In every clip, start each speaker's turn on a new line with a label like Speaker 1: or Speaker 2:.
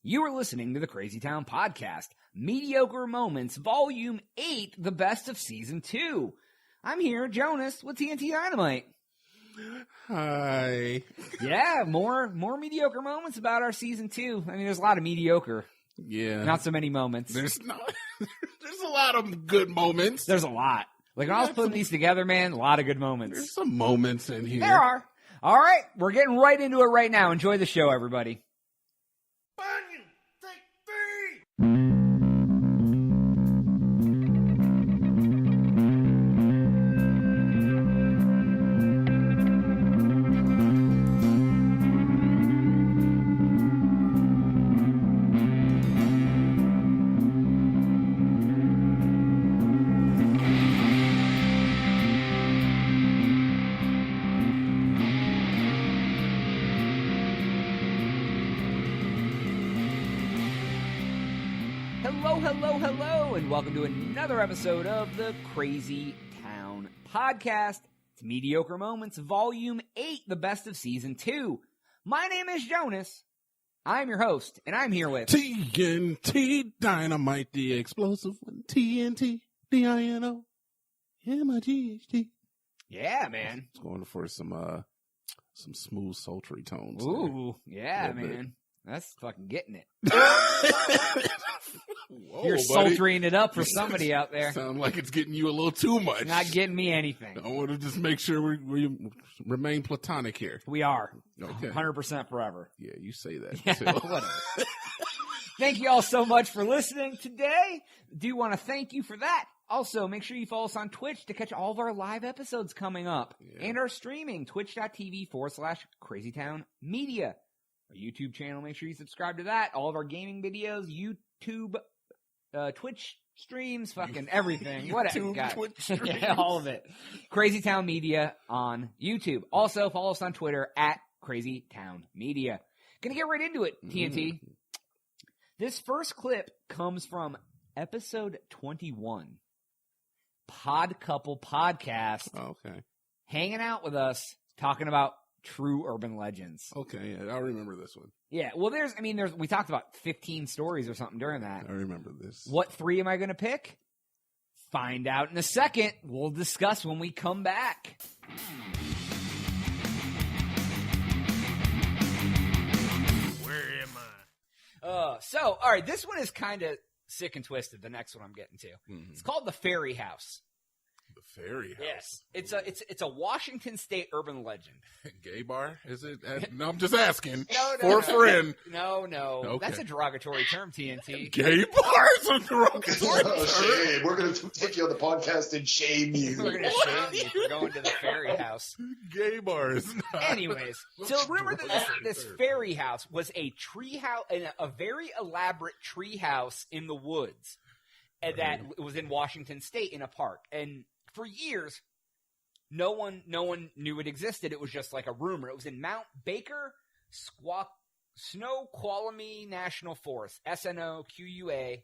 Speaker 1: You are listening to the Crazy Town Podcast, Mediocre Moments, Volume 8, the best of Season 2. I'm here, Jonas, with TNT Dynamite.
Speaker 2: Hi.
Speaker 1: Yeah, more mediocre moments about our Season 2. I mean, there's a lot of mediocre.
Speaker 2: Yeah.
Speaker 1: Not so many moments.
Speaker 2: There's a lot of good moments.
Speaker 1: There's a lot. Like, when I was putting these together, man, a lot of good moments.
Speaker 2: There's some moments in here.
Speaker 1: There are. All right, we're getting right into it right now. Enjoy the show, everybody. Hello, and welcome to another episode of the Crazy Town Podcast. It's Mediocre Moments, Volume 8, the best of Season 2. My name is Jonas. I'm your host, and I'm here with...
Speaker 2: TNT Dynamite, the explosive one. TNT, DINOMIGHT.
Speaker 1: Yeah, man.
Speaker 2: It's going for some smooth, sultry tones.
Speaker 1: Ooh, yeah, man.
Speaker 2: Bit.
Speaker 1: That's fucking getting it.
Speaker 2: Whoa,
Speaker 1: You're
Speaker 2: buddy.
Speaker 1: sultrying it up for somebody out there.
Speaker 2: Sound like it's getting you a little too much.
Speaker 1: Not getting me anything.
Speaker 2: I want to just make sure we remain platonic here.
Speaker 1: We are.
Speaker 2: Okay.
Speaker 1: 100% forever.
Speaker 2: Yeah, you say that.
Speaker 1: Yeah,
Speaker 2: too.
Speaker 1: whatever. Thank you all so much for listening today. Do want to thank you for that. Also, make sure you follow us on Twitch to catch all of our live episodes coming up.
Speaker 2: Yeah.
Speaker 1: And our streaming, twitch.tv/CrazyTown Media. Our YouTube channel, make sure you subscribe to that. All of our gaming videos, YouTube, Twitch streams, fucking everything. Whatever.
Speaker 2: Twitch streams.
Speaker 1: Yeah, all of it. Crazy Town Media on YouTube. Also, follow us on Twitter at Crazy Town Media. Gonna get right into it, TNT. This first clip comes from episode 21. Pod Couple Podcast.
Speaker 2: Okay.
Speaker 1: Hanging out with us, talking about true urban legends.
Speaker 2: Okay, yeah, I remember this one.
Speaker 1: Yeah, well, we talked about 15 stories or something during that.
Speaker 2: I remember this.
Speaker 1: What 3 am I going to pick? Find out in a second. We'll discuss when we come back.
Speaker 3: Where am I?
Speaker 1: All right, this one is kind of sick and twisted, the next one I'm getting to.
Speaker 2: Mm-hmm.
Speaker 1: It's called the Fairy House.
Speaker 2: The Fairy House.
Speaker 1: Yes, it's a Washington State urban legend.
Speaker 2: Gay bar? Is it? No, I'm just asking.
Speaker 1: No,
Speaker 2: For a friend.
Speaker 1: No.
Speaker 2: Okay.
Speaker 1: That's a derogatory term, TNT.
Speaker 2: Gay bars are derogatory.
Speaker 4: Oh, shame. We're going to take you on the podcast and shame you.
Speaker 1: We're going to shame you for going to the Fairy House.
Speaker 2: Gay bars.
Speaker 1: Anyways, so remember that this Fairy House was a tree house, a very elaborate tree house in the woods, and that was in Washington State in a park. And for years, no one knew it existed. It was just like a rumor. It was in Mount Baker Snoqualmie National Forest, SNOQUALMIE.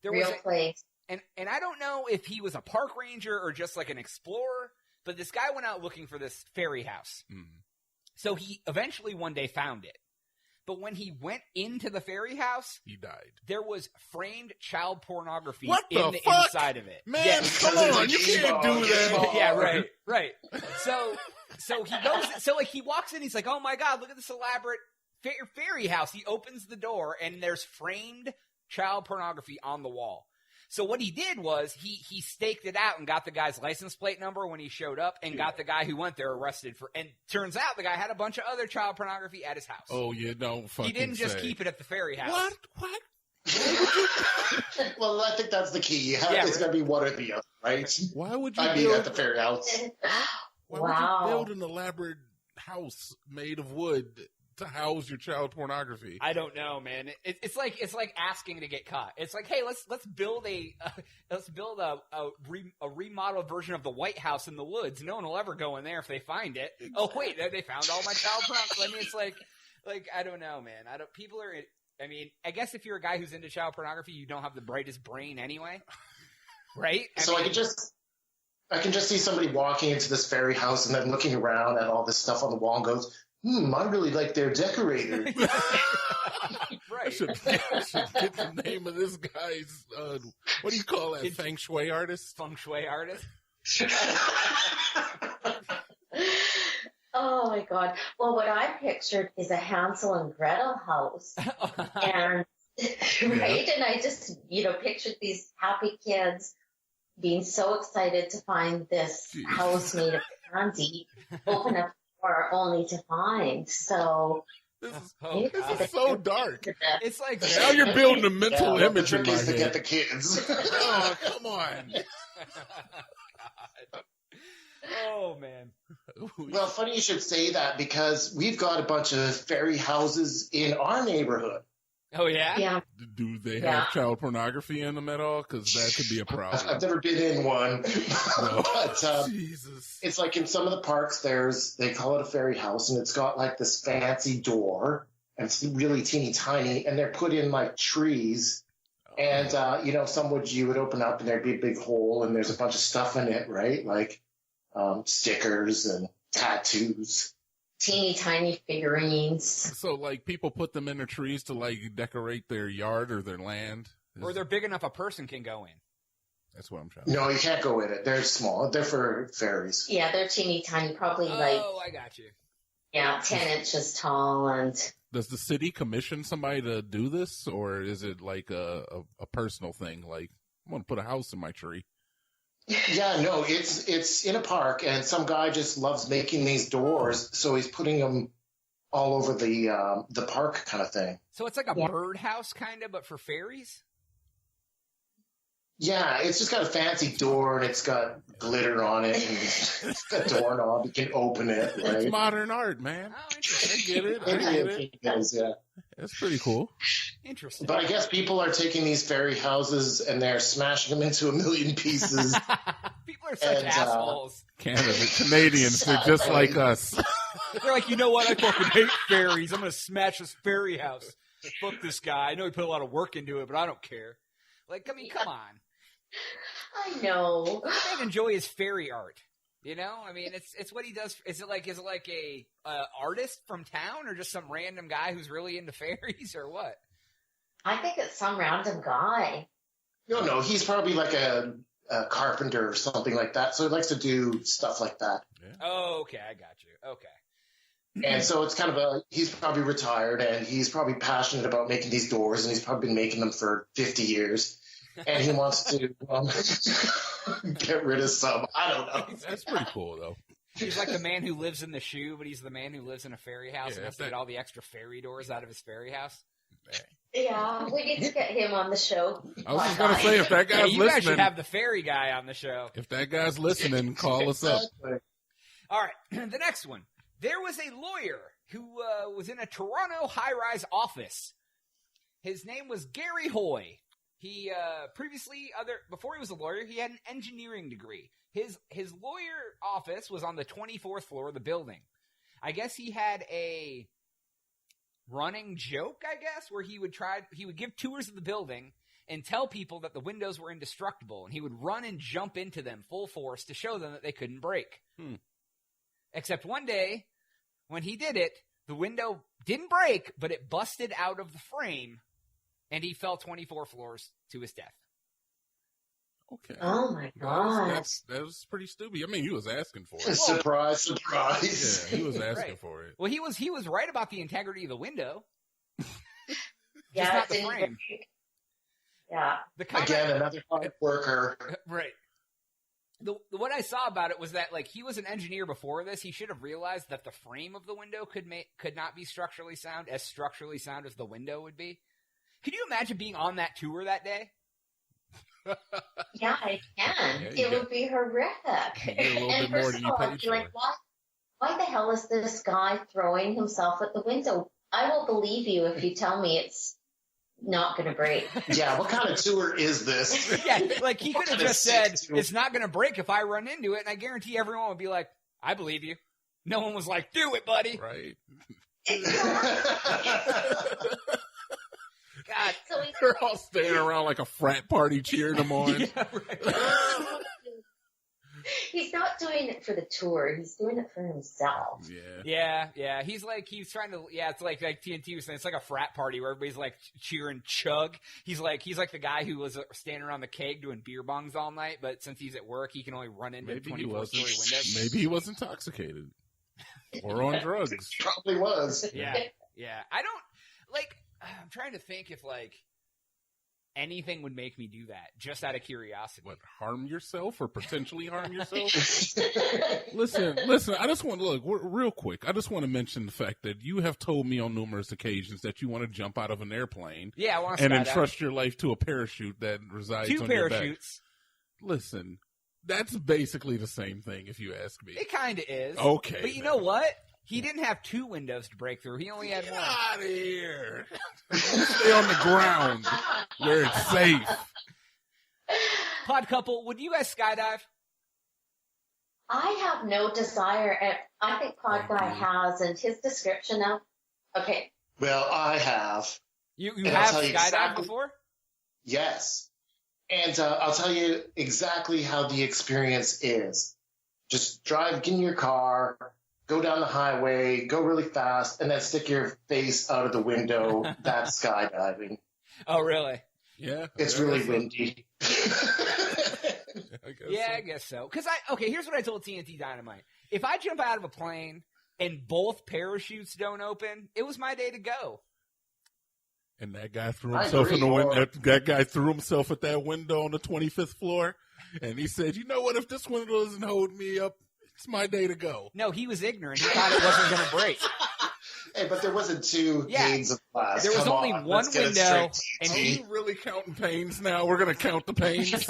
Speaker 5: Real place.
Speaker 1: And I don't know if he was a park ranger or just like an explorer, but this guy went out looking for this fairy house.
Speaker 2: Mm.
Speaker 1: So he eventually one day found it. But when he went into the fairy house,
Speaker 2: He died.
Speaker 1: there was framed child pornography
Speaker 2: What
Speaker 1: in
Speaker 2: the
Speaker 1: the
Speaker 2: fuck?
Speaker 1: inside of it.
Speaker 2: Man,
Speaker 1: Yeah.
Speaker 2: come on. You can't do that.
Speaker 1: Yeah, right. So he goes. So like he walks in. He's like, "Oh my god, look at this elaborate fairy house." He opens the door, and there's framed child pornography on the wall. So what he did was he staked it out and got the guy's license plate number when he showed up, and got the guy who went there arrested for. And turns out the guy had a bunch of other child pornography at his house.
Speaker 2: Oh, yeah, don't fucking
Speaker 1: he didn't just
Speaker 2: say.
Speaker 1: keep it at the fairy house.
Speaker 2: What?
Speaker 4: Well, I think that's the key.
Speaker 1: Yeah,
Speaker 4: It's going to be one or the other, right?
Speaker 2: Why would you
Speaker 4: I mean,
Speaker 2: build,
Speaker 4: at the fairy house.
Speaker 2: why
Speaker 5: Wow.
Speaker 2: would you build an elaborate house made of wood to house your child pornography?
Speaker 1: I don't know, man. It's like asking to get caught. It's like, hey, let's build a remodeled version of the White House in the woods. No one will ever go in there if they find it. Oh wait, they found all my child pornography. I mean, it's like I don't know, man. People are. I mean, I guess if you're a guy who's into child pornography, you don't have the brightest brain anyway, right?
Speaker 4: I can just see somebody walking into this fairy house and then looking around at all this stuff on the wall and goes, I really like their decorator.
Speaker 2: I
Speaker 1: Right.
Speaker 2: should get the name of this guy's, what do you call that, feng shui artist?
Speaker 1: Feng shui artist.
Speaker 5: Oh my God. Well, what I pictured is a Hansel and Gretel house. And, right? And I just, pictured these happy kids being so excited to find this house made of candy, open up the door only to find. So,
Speaker 2: This is
Speaker 1: God.
Speaker 2: so dark.
Speaker 1: It's like
Speaker 2: Now you're building a mental
Speaker 4: The
Speaker 2: image in
Speaker 4: trick
Speaker 2: my
Speaker 4: is to get
Speaker 2: head.
Speaker 4: the kids.
Speaker 2: Oh, come on.
Speaker 1: God. Oh man.
Speaker 4: Well, funny you should say that because we've got a bunch of fairy houses in our neighborhood.
Speaker 1: Oh yeah.
Speaker 5: yeah.
Speaker 2: Do they have
Speaker 5: Yeah.
Speaker 2: child pornography in them at all? Because that could be a problem.
Speaker 4: I've never been in one,
Speaker 2: No.
Speaker 4: but
Speaker 2: Jesus.
Speaker 4: it's like in some of the parks, they call it a fairy house, and it's got like this fancy door, and it's really teeny tiny, and they're put in like trees. And, some you would open up and there'd be a big hole and there's a bunch of stuff in it, right? Like stickers and tattoos.
Speaker 5: Teeny tiny figurines.
Speaker 2: So, like, people put them in the trees to, like, decorate their yard or their land?
Speaker 1: Or they're big enough a person can go in.
Speaker 2: That's what I'm trying to
Speaker 4: No, you can't go in it. They're small. They're for fairies.
Speaker 5: Yeah, they're teeny tiny, probably
Speaker 1: Oh, I got you.
Speaker 5: 10 inches tall. And
Speaker 2: Does the city commission somebody to do this, or is it like a personal thing? Like, I'm going to put a house in my tree.
Speaker 4: Yeah, no, it's in a park, and some guy just loves making these doors, so he's putting them all over the park kind of thing.
Speaker 1: So it's like a
Speaker 5: Yeah.
Speaker 1: birdhouse kind of, but for fairies.
Speaker 4: Yeah, it's just got a fancy door, and it's got glitter on it, and it's got a doorknob. You can open it,
Speaker 2: It's
Speaker 4: right?
Speaker 2: modern art, man.
Speaker 1: Oh,
Speaker 2: I
Speaker 1: interesting.
Speaker 2: get it. I get it.
Speaker 4: It is, yeah.
Speaker 2: That's pretty cool.
Speaker 1: Interesting.
Speaker 4: But I guess people are taking these fairy houses and they're smashing them into a million pieces.
Speaker 1: People are such
Speaker 4: And,
Speaker 1: assholes.
Speaker 2: Canadians, they're just like us.
Speaker 1: They're like, you know what? I fucking hate fairies. I'm gonna smash this fairy house. Fuck this guy. I know he put a lot of work into it, but I don't care. Like, I mean, come on.
Speaker 5: I know.
Speaker 1: I enjoy his fairy art. You know, I mean, it's what he does. Is it like a artist from town, or just some random guy who's really into fairies, or what?
Speaker 5: I think it's some random guy.
Speaker 4: No, he's probably like a carpenter or something like that. So he likes to do stuff like that.
Speaker 1: Oh, okay, I got you. Okay.
Speaker 4: And so it's kind of he's probably retired and he's probably passionate about making these doors and he's probably been making them for 50 years. And he wants to get rid of some. I don't know.
Speaker 2: That's pretty cool, though.
Speaker 1: He's like the man who lives in the shoe, but he's the man who lives in a fairy house
Speaker 2: Yeah,
Speaker 1: and has to
Speaker 2: that-
Speaker 1: get all the extra fairy doors out of his fairy house.
Speaker 5: Yeah, we need to get him on the show.
Speaker 2: I was just gonna say, if that
Speaker 1: Yeah,
Speaker 2: guy's
Speaker 1: you guys should
Speaker 2: listening,
Speaker 1: have the fairy guy on the show.
Speaker 2: if that guy's listening, call us up.
Speaker 4: Exactly.
Speaker 1: All right, the next one. There was a lawyer who was in a Toronto high-rise office. His name was Gary Hoy. He before he was a lawyer, he had an engineering degree. His lawyer office was on the 24th floor of the building. I guess he had a running joke, where he would give tours of the building and tell people that the windows were indestructible, and he would run and jump into them full force to show them that they couldn't break. Except one day, when he did it, the window didn't break, but it busted out of the frame, and he fell 24 floors to his death.
Speaker 2: Okay.
Speaker 5: Oh my gosh.
Speaker 2: That was pretty stupid. I mean, he was asking for it.
Speaker 4: Surprise, surprise.
Speaker 2: Yeah, he was asking
Speaker 1: Right.
Speaker 2: for it.
Speaker 1: Well, he was right about the integrity of the window.
Speaker 5: Yeah,
Speaker 1: not
Speaker 5: it
Speaker 1: the
Speaker 5: didn't
Speaker 1: frame.
Speaker 5: break. Yeah.
Speaker 1: The comment,
Speaker 4: Again, another hard worker.
Speaker 1: right. What I saw about it was that, like, he was an engineer before this. He should have realized that the frame of the window could not be structurally sound as the window would be. Could you imagine being on that tour that day?
Speaker 5: Yeah, I can.
Speaker 2: Yeah,
Speaker 5: It would be horrific.
Speaker 2: You get a little
Speaker 5: And
Speaker 2: bit more
Speaker 5: first
Speaker 2: than
Speaker 5: of
Speaker 2: you
Speaker 5: all,
Speaker 2: paid
Speaker 5: I'd be like,
Speaker 2: for.
Speaker 5: why the hell is this guy throwing himself at the window? I will believe you if you tell me it's not going to break.
Speaker 4: Yeah, what kind of tour is this?
Speaker 1: Yeah, like, he could have just said,
Speaker 4: Sick tour.
Speaker 1: it's not going to break if I run into it, and I guarantee everyone would be like, I believe you. No one was like, do it, buddy.
Speaker 2: Right.
Speaker 1: God.
Speaker 5: So
Speaker 2: They're all standing around like a frat party cheering him on.
Speaker 1: Yeah, right.
Speaker 5: he's not doing it for the tour. He's doing it for himself.
Speaker 1: Yeah. He's trying to. Yeah, it's like TNT was saying. It's like a frat party where everybody's like cheering chug. He's like the guy who was standing around the keg doing beer bongs all night, but since he's at work, he can only run into 24-story windows.
Speaker 2: Maybe he was intoxicated or on drugs.
Speaker 4: Probably was.
Speaker 1: Yeah. I don't like. I'm trying to think if anything would make me do that, just out of curiosity.
Speaker 2: What, harm yourself or potentially harm yourself? Listen, I just want to look real quick. I just want to mention the fact that you have told me on numerous occasions that you want to jump out of an airplane
Speaker 1: I want to
Speaker 2: and entrust your life to a parachute that resides on your back. 2 parachutes. Listen, that's basically the same thing if you ask me.
Speaker 1: It kind of is.
Speaker 2: Okay.
Speaker 1: But you know what? He didn't have 2 windows to break through. He only had 1.
Speaker 2: Get out of here. Stay on the ground where it's safe.
Speaker 1: Pod couple, would you guys skydive?
Speaker 5: I have no desire, and I think Pod Guy has, and his description of, okay.
Speaker 4: Well, I have.
Speaker 1: You have skydived before?
Speaker 4: Yes. And I'll tell you exactly how the experience is. Just get in your car, go down the highway, go really fast, and then stick your face out of the window. That's skydiving.
Speaker 1: Oh, really?
Speaker 2: Yeah.
Speaker 4: It's really windy.
Speaker 1: I guess so. Because here's what I told TNT Dynamite. If I jump out of a plane and both parachutes don't open, it was my day to go.
Speaker 2: And that guy threw himself in the window. That guy threw himself at that window on the 25th floor, and he said, "You know what? If this window doesn't hold me up, it's my day to go."
Speaker 1: No, he was ignorant. He thought it wasn't going to break.
Speaker 4: Hey, but there wasn't 2 panes of glass.
Speaker 1: There was only one window.
Speaker 2: And are you really counting panes now? We're going to count the panes?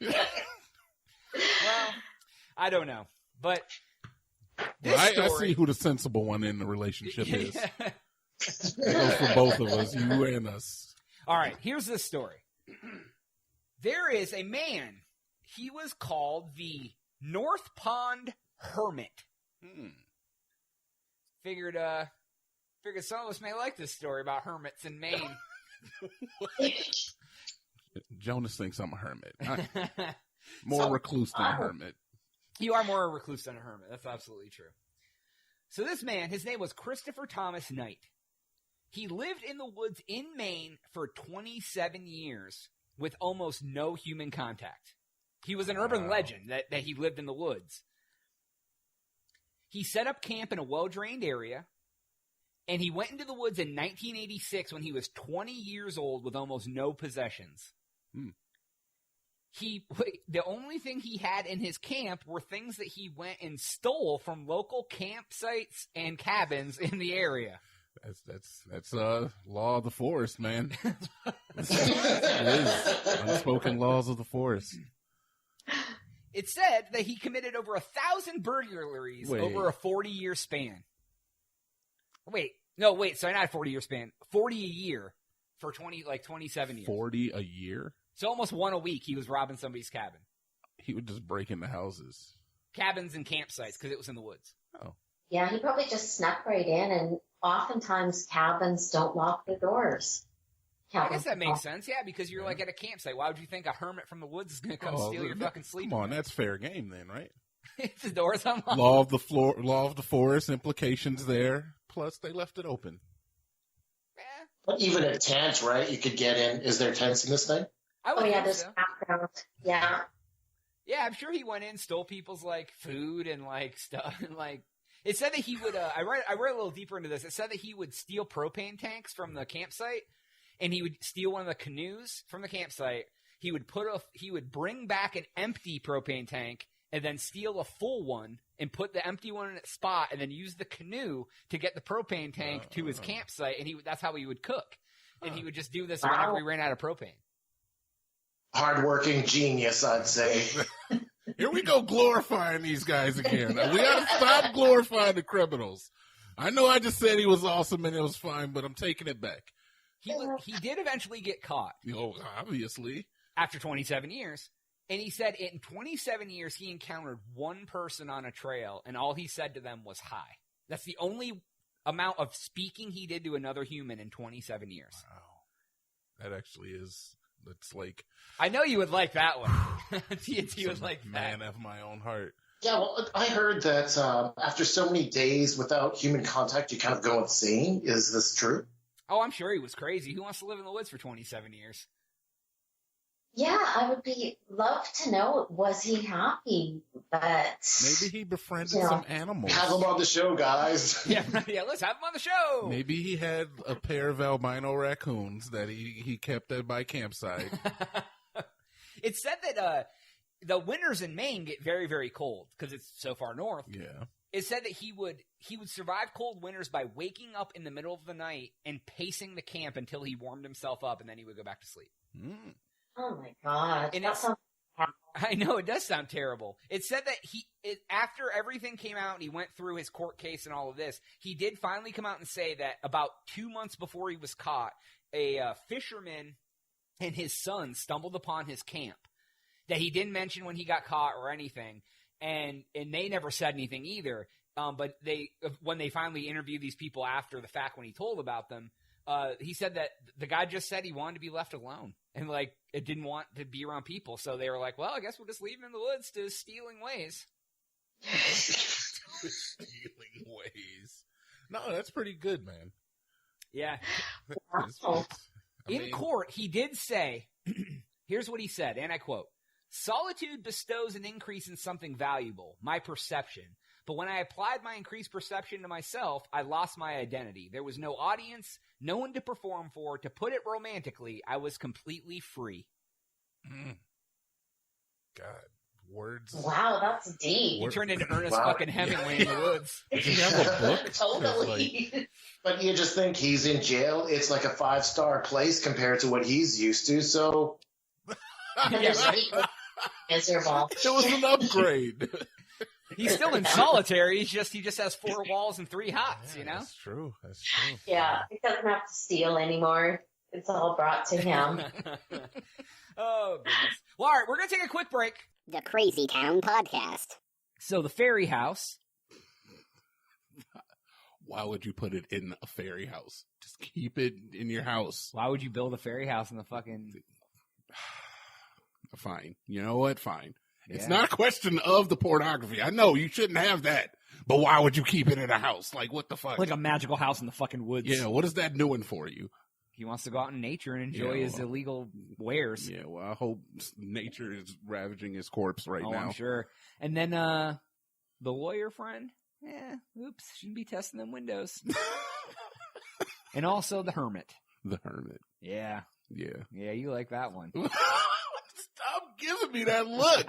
Speaker 1: Well, I don't know. But
Speaker 2: I see who the sensible one in the relationship is. It goes for both of us, you and us.
Speaker 1: All right, here's the story. There is a man. He was called the North Pond Hermit. Figured some of us may like this story about hermits in Maine.
Speaker 2: Jonas thinks I'm a hermit. More recluse than a hermit.
Speaker 1: You are more a recluse than a hermit. That's absolutely true. So this man, his name was Christopher Thomas Knight. He lived in the woods in Maine for 27 years with almost no human contact. He was an urban legend that he lived in the woods. He set up camp in a well-drained area, and he went into the woods in 1986 when he was 20 years old with almost no possessions. The only thing he had in his camp were things that he went and stole from local campsites and cabins in the area.
Speaker 2: That's law of the forest, man. It is unspoken laws of the forest.
Speaker 1: It said that he committed over 1,000 burglaries over a 40-year span. Sorry, not a 40-year span. 40 a year for 27 years.
Speaker 2: 40 a year?
Speaker 1: So almost 1 a week he was robbing somebody's cabin.
Speaker 2: He would just break into houses.
Speaker 1: Cabins and campsites because it was in the woods.
Speaker 2: Oh.
Speaker 5: Yeah, he probably just snuck right in, and oftentimes cabins don't lock their doors.
Speaker 1: I guess that makes sense, yeah, because you're like at a campsite. Why would you think a hermit from the woods is going to come steal your fucking sleep?
Speaker 2: Come on, that's fair game then, right?
Speaker 1: It's the doors unlocked.
Speaker 2: Law of the forest implications there. Plus, they left it open.
Speaker 1: Yeah.
Speaker 4: But even a tent, right? You could get in. Is there tents in this thing?
Speaker 5: There's campground. Yeah.
Speaker 1: Yeah, I'm sure he went in, stole people's food and stuff, and it said that he would. I read a little deeper into this. It said that he would steal propane tanks from the campsite, and he would steal one of the canoes from the campsite. He would bring back an empty propane tank and then steal a full one and put the empty one in its spot, and then use the canoe to get the propane tank to his campsite, and that's how he would cook. And he would just do this whenever he ran out of propane.
Speaker 4: Hardworking genius, I'd say.
Speaker 2: Here we go glorifying these guys again. We got to stop glorifying the criminals. I know I just said he was awesome and it was fine, but I'm taking it back.
Speaker 1: He did eventually get caught.
Speaker 2: Oh, obviously.
Speaker 1: After 27 years. And he said in 27 years he encountered one person on a trail, and all he said to them was hi. That's the only amount of speaking he did to another human in 27 years.
Speaker 2: Wow. That actually is... It's like...
Speaker 1: I know you would like that one. TNT would like that.
Speaker 2: Man of my own heart.
Speaker 4: Yeah, well, I heard that after so many days without human contact, you kind of go insane. Is this true?
Speaker 1: Oh, I'm sure he was crazy. Who wants to live in the woods for 27 years?
Speaker 5: Yeah, I would love to know, was he happy? But
Speaker 2: Maybe he befriended some animals.
Speaker 4: Have him on the show, guys.
Speaker 1: Yeah, let's have him on the show.
Speaker 2: Maybe he had a pair of albino raccoons that he kept at my campsite.
Speaker 1: It said that the winters in Maine get very, very cold because it's so far north.
Speaker 2: Yeah.
Speaker 1: It said that he would survive cold winters by waking up in the middle of the night and pacing the camp until he warmed himself up, and then he would go back to sleep.
Speaker 2: Mm.
Speaker 5: oh my God,
Speaker 1: And
Speaker 5: that sounds
Speaker 1: I know, it does sound terrible. It said that after everything came out and he went through his court case and all of this, he did finally come out and say that about 2 months before he was caught, a fisherman and his son stumbled upon his camp that he didn't mention when he got caught or anything, and they never said anything either. But when they finally interviewed these people after the fact when he told about them, he said that the guy just said he wanted to be left alone and it didn't want to be around people. So they were like, well, I guess we'll just leave him in the woods to stealing ways.
Speaker 2: Stealing ways. No, that's pretty good, man.
Speaker 1: Yeah.
Speaker 2: In
Speaker 1: court, he did say, here's what he said, and I quote, "Solitude bestows an increase in something valuable, my perception. But when I applied my increased perception to myself, I lost my identity. There was no audience, no one to perform for. To put it romantically, I was completely free."
Speaker 2: God, words.
Speaker 5: wow, that's deep.
Speaker 1: He turned into Ernest fucking Hemingway in the woods.
Speaker 2: Does he have a book?
Speaker 5: Totally.
Speaker 4: But you just think he's in jail. It's like a 5-star place compared to what he's used to. So
Speaker 1: Yeah, right?
Speaker 5: Miserable.
Speaker 2: It was an upgrade.
Speaker 1: He's still in solitary. He just has 4 walls and 3 huts, you know?
Speaker 2: That's true. That's true.
Speaker 5: Yeah, he doesn't have to steal anymore. It's all brought to him.
Speaker 1: Oh, goodness. Well, all right, we're going to take a quick break.
Speaker 6: The Crazy Town Podcast.
Speaker 1: So the fairy house.
Speaker 2: Why would you put it in a fairy house? Just keep it in your house.
Speaker 1: Why would you build a fairy house in the fucking...
Speaker 2: Fine. You know what? Fine. It's
Speaker 1: Yeah.
Speaker 2: not a question of the pornography. I know you shouldn't have that. But why would you keep it in a house? Like, what the fuck?
Speaker 1: Like a magical house in the fucking woods.
Speaker 2: Yeah, what is that doing for you?
Speaker 1: He wants to go out in nature and enjoy
Speaker 2: Yeah,
Speaker 1: his
Speaker 2: well.
Speaker 1: illegal wares.
Speaker 2: Yeah, well, I hope nature is ravaging his corpse right now.
Speaker 1: I'm sure. And then the lawyer friend, oops, shouldn't be testing them windows. And also the hermit.
Speaker 2: The hermit.
Speaker 1: Yeah.
Speaker 2: Yeah.
Speaker 1: Yeah, you like that one.
Speaker 2: Stop giving me that look.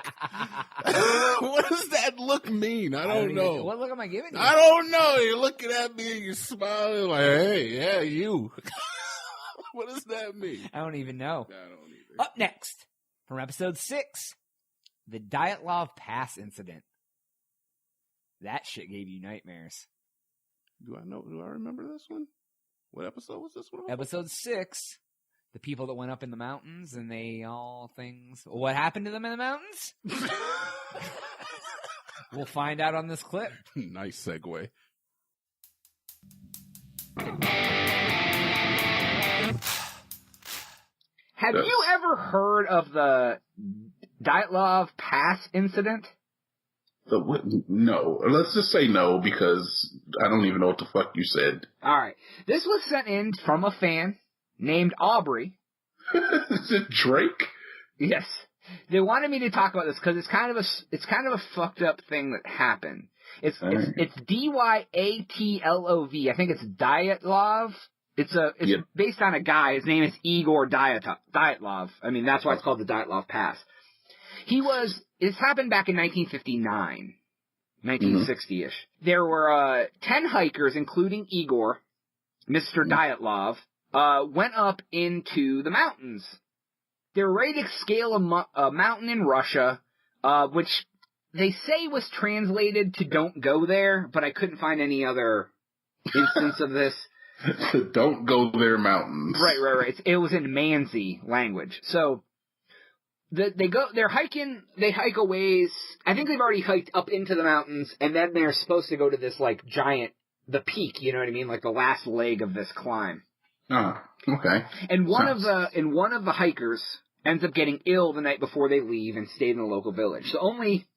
Speaker 2: What does that look mean? I don't know.
Speaker 1: What look am I giving you?
Speaker 2: I don't know. You're looking at me and you're smiling like, hey, yeah, you. What does that mean?
Speaker 1: I don't even know.
Speaker 2: I don't either.
Speaker 1: Up next, from episode 6, the Dyatlov Pass incident. That shit gave you nightmares.
Speaker 2: Do I remember this one? What episode was this one?
Speaker 1: Episode 6, the people that went up in the mountains and what happened to them in the mountains? We'll find out on this clip.
Speaker 2: Nice segue.
Speaker 1: Have you ever heard of the Dyatlov Pass incident?
Speaker 7: No. Let's just say no, because I don't even know what the fuck you said.
Speaker 1: Alright. This was sent in from a fan named Aubrey.
Speaker 7: Is it Drake?
Speaker 1: Yes. They wanted me to talk about this because it's kind of a fucked up thing that happened. It's Dyatlov. I think it's Dyatlov. It's based on a guy. His name is Igor Dyatlov. I mean, that's why it's called the Dyatlov Pass. This happened back in 1959, 1960-ish. There were 10 hikers, including Igor, Mr. Dyatlov, went up into the mountains. They were ready to scale a mountain in Russia, which they say was translated to "don't go there," but I couldn't find any other instance of this.
Speaker 7: Don't go there mountains.
Speaker 1: Right. It was in Mansi language. So they're hiking, they hike a ways. I think they've already hiked up into the mountains, and then they're supposed to go to this like the peak, you know what I mean? Like the last leg of this climb.
Speaker 7: Oh, okay.
Speaker 1: And one of the hikers ends up getting ill the night before they leave and stayed in the local village. So only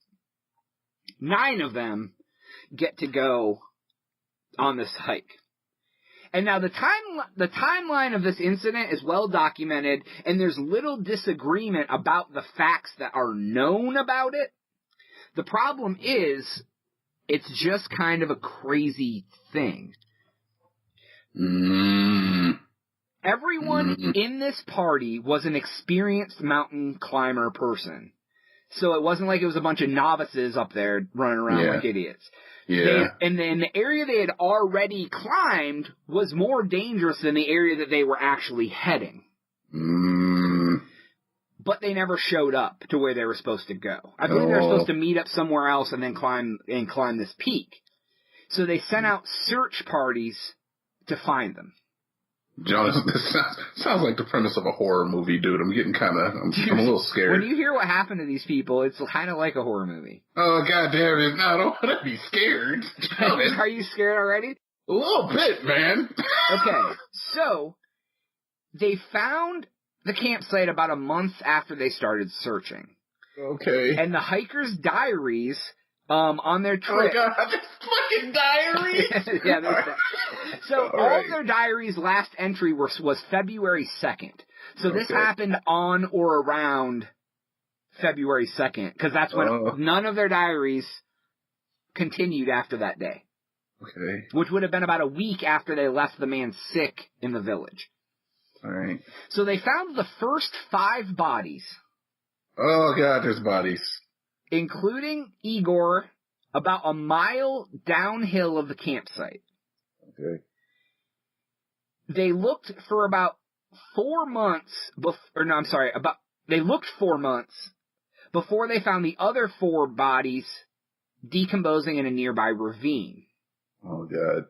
Speaker 8: 9 of them get to go on this hike. And now the timeline of this incident is well documented, and there's little disagreement about the facts that are known about it. The problem is, it's just kind of a crazy thing. Everyone in this party was an experienced mountain climber person. So it wasn't like it was a bunch of novices up there running around like idiots.
Speaker 7: Yeah.
Speaker 8: And then the area they had already climbed was more dangerous than the area that they were actually heading. But they never showed up to where they were supposed to go. I believe they were supposed to meet up somewhere else and then climb this peak. So they sent out search parties to find them.
Speaker 7: Jonas, this sounds like the premise of a horror movie, dude. I'm getting I'm a little scared.
Speaker 8: When you hear what happened to these people, it's kind of like a horror movie.
Speaker 7: Oh, God damn it. No, I don't want to be scared.
Speaker 8: Are you scared already?
Speaker 7: A little bit, man.
Speaker 8: Okay, so they found the campsite about a month after they started searching.
Speaker 7: Okay.
Speaker 8: And the hikers' diaries on their trip.
Speaker 7: Oh, God, there's fucking diaries?
Speaker 8: Yeah, there's that. So all of their diaries' last entry was February 2nd. So this happened on or around February 2nd, because that's when none of their diaries continued after that day.
Speaker 7: Okay.
Speaker 8: Which would have been about a week after they left the man sick in the village.
Speaker 7: All right.
Speaker 8: So they found the first 5 bodies.
Speaker 7: Oh, God, there's bodies.
Speaker 8: Including Igor, about a mile downhill of the campsite.
Speaker 7: Okay.
Speaker 8: They looked for about 4 months, they looked 4 months before they found the other 4 bodies decomposing in a nearby ravine.
Speaker 7: Oh, God.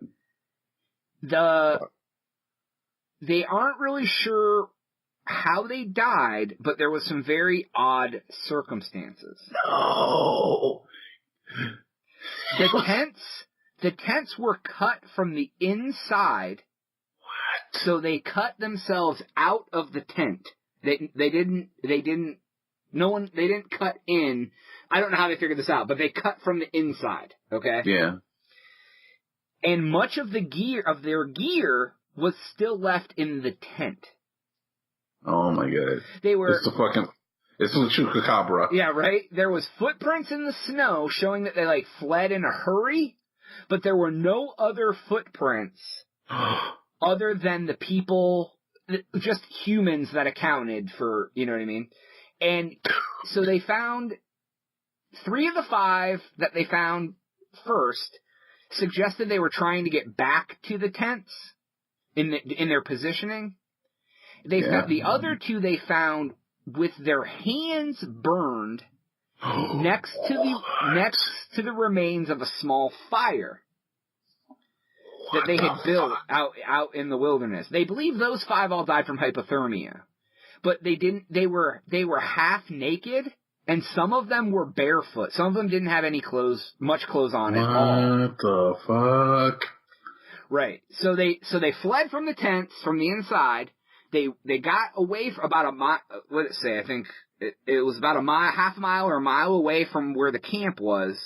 Speaker 8: They aren't really sure how they died, but there was some very odd circumstances.
Speaker 7: No!
Speaker 8: The tents were cut from the inside.
Speaker 7: What?
Speaker 8: So they cut themselves out of the tent. They didn't cut in. I don't know how they figured this out, but they cut from the inside. Okay?
Speaker 7: Yeah.
Speaker 8: And much of their gear was still left in the tent.
Speaker 7: Oh my God. It's the chupacabra.
Speaker 8: Yeah, right? There was footprints in the snow showing that they fled in a hurry, but there were no other footprints other than the people, just humans that accounted for, you know what I mean? And so they found 3 of the 5 that they found first suggested they were trying to get back to the tents in their positioning. The other 2 they found with their hands burned next to the remains of a small fire that they had built out in the wilderness. They believe those 5 all died from hypothermia, but they were half naked, and some of them were barefoot. Some of them didn't have much clothes on at all.
Speaker 7: What the fuck?
Speaker 8: Right. So they fled from the tents from the inside. They got away for about a mile. What did it say? I think it was about a mile, half a mile or a mile away from where the camp was.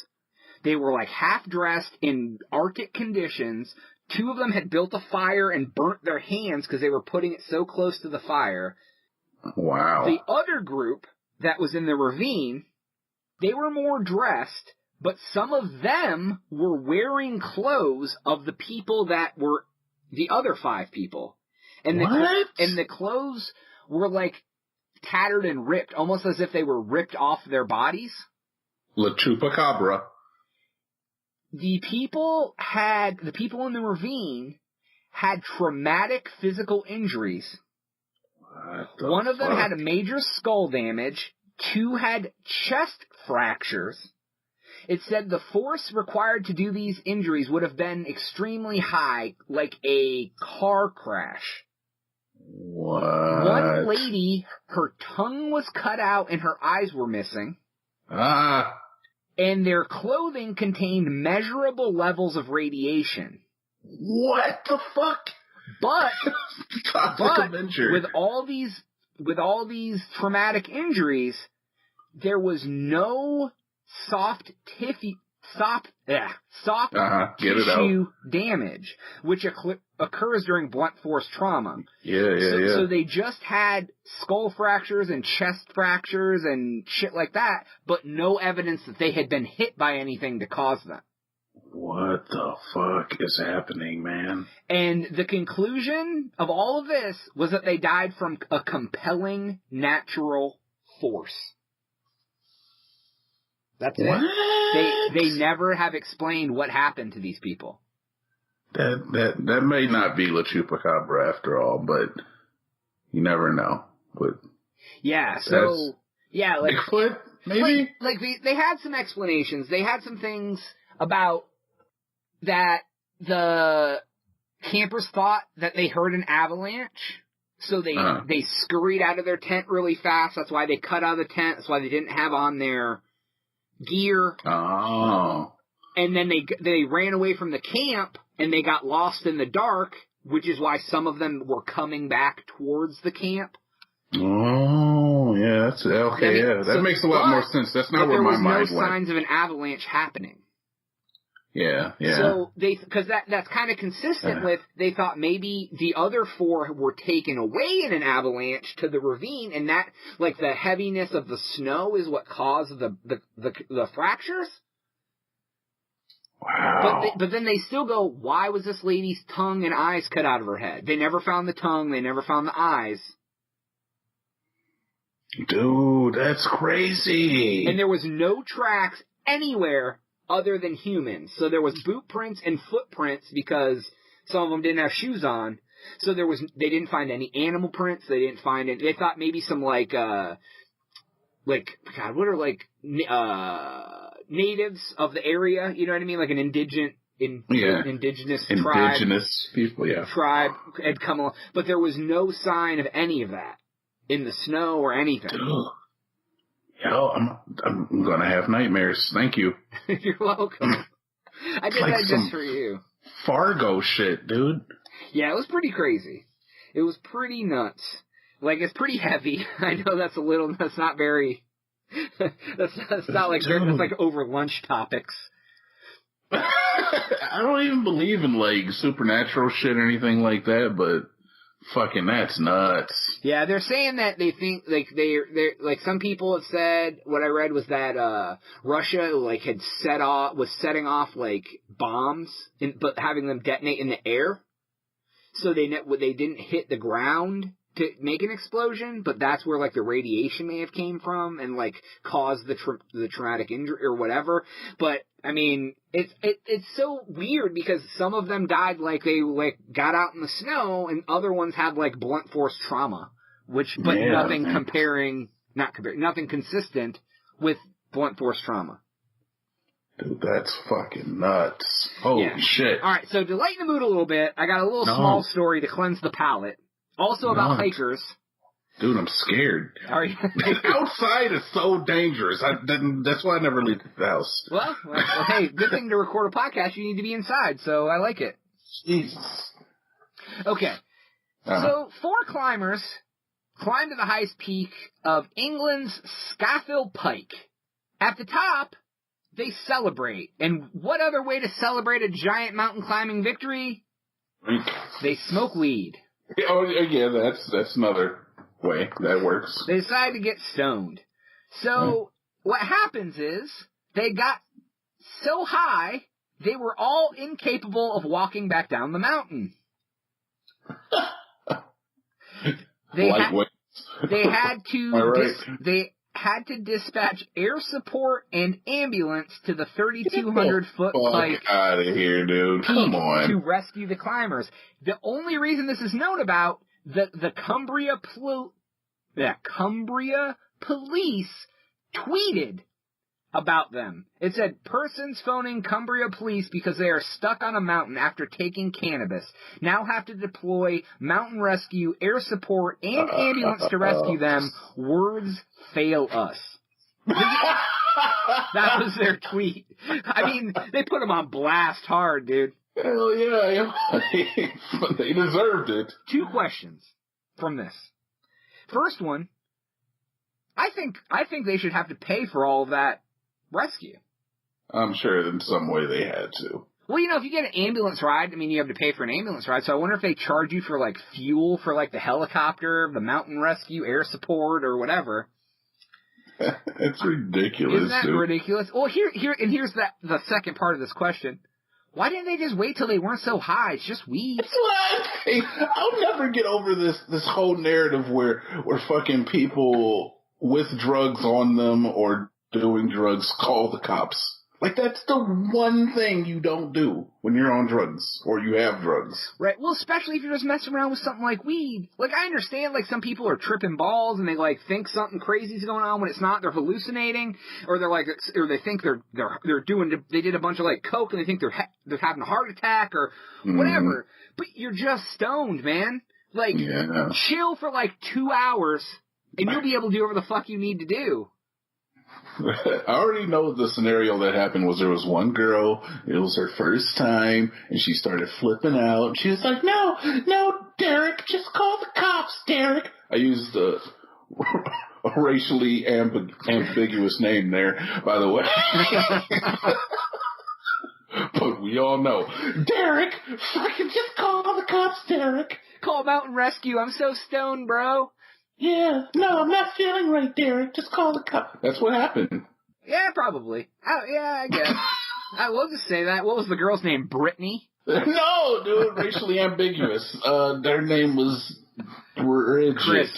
Speaker 8: They were half dressed in Arctic conditions. 2 of them had built a fire and burnt their hands because they were putting it so close to the fire.
Speaker 7: Wow.
Speaker 8: The other group that was in the ravine, they were more dressed, but some of them were wearing clothes of the people that were the other 5 people. And the clothes were tattered and ripped, almost as if they were ripped off their bodies.
Speaker 7: La Chupacabra.
Speaker 8: The people in the ravine had traumatic physical injuries. One of them had a major skull damage. 2 had chest fractures. It said the force required to do these injuries would have been extremely high, like a car crash.
Speaker 7: What?
Speaker 8: One lady, her tongue was cut out and her eyes were missing. And their clothing contained measurable levels of radiation.
Speaker 7: What the fuck?
Speaker 8: But
Speaker 7: adventure.
Speaker 8: with all these traumatic injuries, there was no soft soft
Speaker 7: Get it
Speaker 8: tissue damage, which occurs during blunt force trauma.
Speaker 7: So
Speaker 8: they just had skull fractures and chest fractures and shit like that, but no evidence that they had been hit by anything to cause them.
Speaker 7: What the fuck is happening, man?
Speaker 8: And the conclusion of all of this was that they died from a compelling natural force. That's it. They never have explained what happened to these people.
Speaker 7: That may not be La Chupacabra after all, but you never know. But
Speaker 8: yeah, so yeah, like
Speaker 7: Bigfoot, maybe?
Speaker 8: Like they had some explanations. They had some things about that the campers thought that they heard an avalanche. So they scurried out of their tent really fast. That's why they cut out of the tent. That's why they didn't have on their gear.
Speaker 7: Oh.
Speaker 8: And then they ran away from the camp and they got lost in the dark, which is why some of them were coming back towards the camp.
Speaker 7: Oh, yeah, that's okay. That makes a lot more sense. That's not where my mind went.
Speaker 8: There was no signs of an avalanche happening.
Speaker 7: Yeah.
Speaker 8: So because that's kind of consistent with, they thought maybe the other 4 were taken away in an avalanche to the ravine, and that, like, the heaviness of the snow is what caused the fractures.
Speaker 7: Wow.
Speaker 8: But then they still go, why was this lady's tongue and eyes cut out of her head? They never found the tongue, they never found the eyes.
Speaker 7: Dude, that's crazy.
Speaker 8: And there was no tracks anywhere other than humans. So there was boot prints and footprints because some of them didn't have shoes on. So they didn't find any animal prints. They didn't find it. They thought maybe some what are natives of the area, you know what I mean? Like an indigenous tribe.
Speaker 7: Indigenous people, yeah.
Speaker 8: Tribe had come along. But there was no sign of any of that in the snow or anything.
Speaker 7: Dude. Yo, I'm gonna have nightmares. Thank you.
Speaker 8: You're welcome. I did that just for you.
Speaker 7: Fargo shit, dude.
Speaker 8: Yeah, it was pretty crazy. It was pretty nuts. Like, it's pretty heavy. I know that's not very, that's not like, that's like over lunch topics.
Speaker 7: I don't even believe in, like, supernatural shit or anything like that, but fucking that's nuts.
Speaker 8: Yeah, they're saying that they think, like, they're like, some people have said, what I read was that, Russia, like, was setting off, like, bombs, but having them detonate in the air. So they didn't hit the ground to make an explosion, but that's where, like, the radiation may have came from and, like, caused the traumatic injury or whatever. But, I mean, it's so weird because some of them died like they, like, got out in the snow and other ones had, like, blunt force trauma, nothing consistent with blunt force trauma.
Speaker 7: Dude, that's fucking nuts. Holy shit.
Speaker 8: Alright, so to lighten the mood a little bit, I got a little small story to cleanse the palate. Also about hikers.
Speaker 7: Dude, I'm scared.
Speaker 8: Are you?
Speaker 7: Outside is so dangerous. That's why I never leave the house.
Speaker 8: Well, hey, good thing to record a podcast. You need to be inside, so I like it.
Speaker 7: Jesus.
Speaker 8: Okay. So 4 climbers climbed to the highest peak of England's Scafell Pike. At the top, they celebrate. And what other way to celebrate a giant mountain climbing victory? They smoke weed.
Speaker 7: Oh, yeah, that's another way that works.
Speaker 8: They decide to get stoned. So what happens is they got so high, they were all incapable of walking back down the mountain. They had to dispatch air support and ambulance to the 3,200-foot pike
Speaker 7: out of here, dude. Come on.
Speaker 8: To rescue the climbers. The only reason this is known about, the Cumbria police tweeted about them. It said, persons phoning Cumbria police because they are stuck on a mountain after taking cannabis now have to deploy mountain rescue, air support, and ambulance to rescue them. Words fail us. That was their tweet. I mean, they put them on blast hard, dude.
Speaker 7: Hell yeah. They deserved it.
Speaker 8: 2 questions from this. First one, I think they should have to pay for all of that rescue.
Speaker 7: I'm sure in some way they had to.
Speaker 8: Well, if you get an ambulance ride, you have to pay for an ambulance ride. So I wonder if they charge you for, fuel for, the helicopter, the mountain rescue, air support, or whatever.
Speaker 7: It's ridiculous.
Speaker 8: Isn't that ridiculous? Well, here's the second part of this question. Why didn't they just wait till they weren't so high? It's just weed.
Speaker 7: That's what I think. I'll never get over this whole narrative where fucking people with drugs on them or doing drugs call the cops. That's the one thing you don't do when you're on drugs or you have drugs.
Speaker 8: Right. Well, especially if you're just messing around with something like weed. I understand, some people are tripping balls and they, think something crazy's going on when it's not. They're hallucinating, or they're or they think they did a bunch of, coke and they think they're having a heart attack or whatever. But you're just stoned, man. Chill for, 2 hours and you'll be able to do whatever the fuck you need to do.
Speaker 7: I already know the scenario that happened was there was one girl, it was her first time, and she started flipping out. She was like, no, Derek, just call the cops, Derek. I used a racially ambiguous name there, by the way. But we all know, Derek, fucking just call the cops, Derek.
Speaker 8: Call Mountain Rescue, I'm so stoned, bro.
Speaker 7: Yeah, no, I'm not feeling right, Derek. Just call the cop. That's what happened.
Speaker 8: Yeah, probably. I guess. I will just say that. What was the girl's name? Brittany?
Speaker 7: No, dude, racially ambiguous. Their name was Bridget.
Speaker 8: Chris.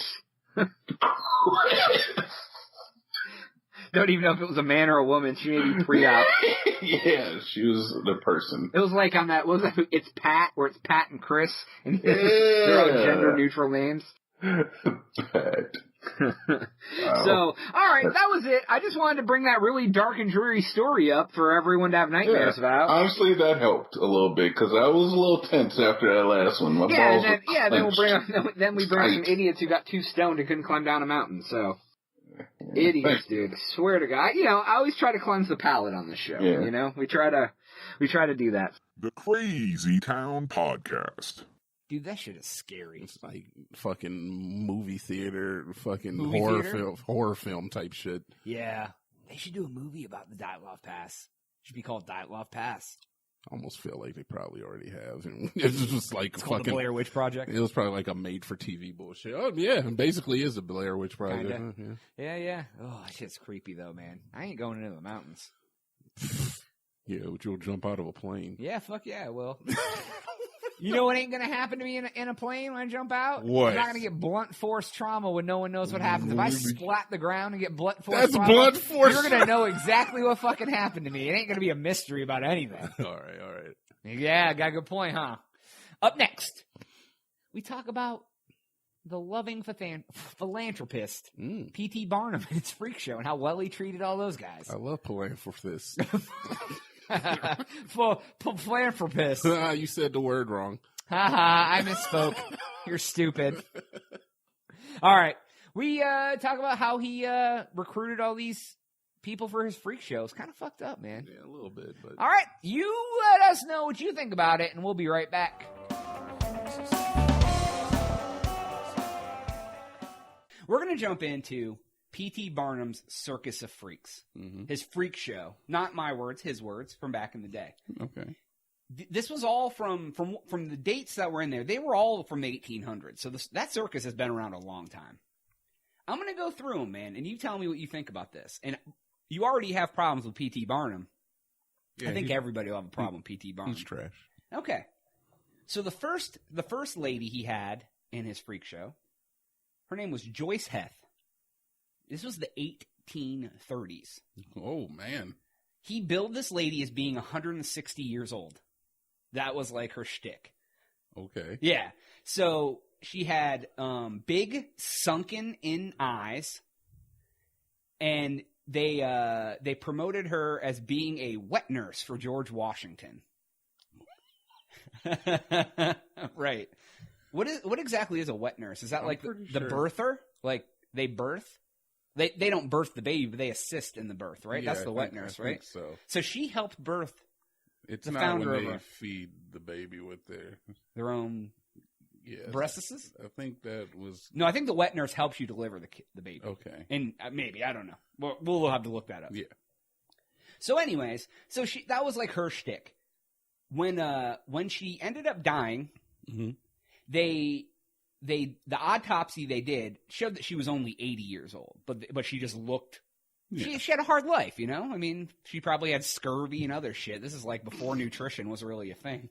Speaker 8: Don't even know if it was a man or a woman. She may be pre-op.
Speaker 7: Yeah, she was the person.
Speaker 8: It was on that, what was that? It's Pat, where it's Pat and Chris. And they're all gender-neutral names.
Speaker 7: Bad.
Speaker 8: So, all right, that was it. I just wanted to bring that really dark and dreary story up for everyone to have nightmares about.
Speaker 7: Honestly, that helped a little bit because I was a little tense after that last one.
Speaker 8: Then we bring up some idiots who got too stoned and couldn't climb down a mountain. So, idiots, dude. I swear to God. I always try to cleanse the palate on this show.
Speaker 7: Yeah.
Speaker 8: We try to do that.
Speaker 9: The Crazy Town Podcast.
Speaker 1: Dude, that shit is scary.
Speaker 2: It's like fucking movie theater, fucking
Speaker 1: Movie
Speaker 2: horror film type shit.
Speaker 1: Yeah. They should do a movie about the Dyatlov Pass. It should be called Dyatlov Pass.
Speaker 2: I almost feel like they probably already have. It's just like
Speaker 1: it's
Speaker 2: fucking
Speaker 1: called the Blair Witch Project.
Speaker 2: It was probably like a made-for-TV bullshit. Oh yeah, it basically is a Blair Witch Project.
Speaker 1: Kinda. Yeah. Oh, that shit's creepy though, man. I ain't going into the mountains.
Speaker 2: Yeah, but you'll jump out of a plane.
Speaker 1: Yeah, fuck yeah, I will. You know what ain't gonna happen to me in a plane when I jump out?
Speaker 2: What?
Speaker 1: I'm not gonna get blunt force trauma when no one knows what happens. If I splat the ground and get blunt force
Speaker 2: That's
Speaker 1: trauma,
Speaker 2: blunt force.
Speaker 1: you're gonna know exactly what fucking happened to me. It ain't gonna be a mystery about anything.
Speaker 2: All right.
Speaker 1: Yeah, got a good point, huh? Up next, we talk about the loving philanthropist, P.T. Barnum and his freak show and how well he treated all those guys.
Speaker 2: I love philanthropist.
Speaker 1: Philanthropist.
Speaker 2: You said the word wrong.
Speaker 1: Haha, I misspoke. You're stupid. All right. We talk about how he recruited all these people for his freak show. It's kind of fucked up, man.
Speaker 2: Yeah, a little bit. But
Speaker 1: all right. You let us know what you think about it, and we'll be right back. We're going to jump into P.T. Barnum's Circus of Freaks, his freak show. Not my words, his words from back in the day.
Speaker 2: Okay.
Speaker 1: This was all from the dates that were in there. They were all from the 1800s. So that circus has been around a long time. I'm going to go through them, man, and you tell me what you think about this. And you already have problems with P.T. Barnum. Yeah, I think everybody will have a problem with P.T. Barnum.
Speaker 2: He's trash.
Speaker 1: Okay. So the first lady he had in his freak show, her name was Joyce Heth. This was the 1830s.
Speaker 2: Oh, man.
Speaker 1: He billed this lady as being 160 years old. That was like her shtick.
Speaker 2: Okay.
Speaker 1: Yeah. So she had big sunken-in eyes, and they promoted her as being a wet nurse for George Washington. Right. What exactly is a wet nurse? Is that like the birther? Like they birth? They don't birth the baby, but they assist in the birth, right?
Speaker 2: Yeah,
Speaker 1: That's the wet nurse, right? So she helped birth
Speaker 2: it's
Speaker 1: the
Speaker 2: not
Speaker 1: founder
Speaker 2: when they
Speaker 1: of
Speaker 2: feed the baby with
Speaker 1: their own breastises?
Speaker 2: I think that was...
Speaker 1: No, I think the wet nurse helps you deliver the baby.
Speaker 2: Okay.
Speaker 1: And maybe, I don't know. We'll have to look that up.
Speaker 2: Yeah.
Speaker 1: So anyways, that was like her shtick. When she ended up dying, the autopsy they did showed that she was only 80 years old, but she just looked. Yeah. She had a hard life, you know? I mean, she probably had scurvy and other shit. This is like before nutrition was really a thing.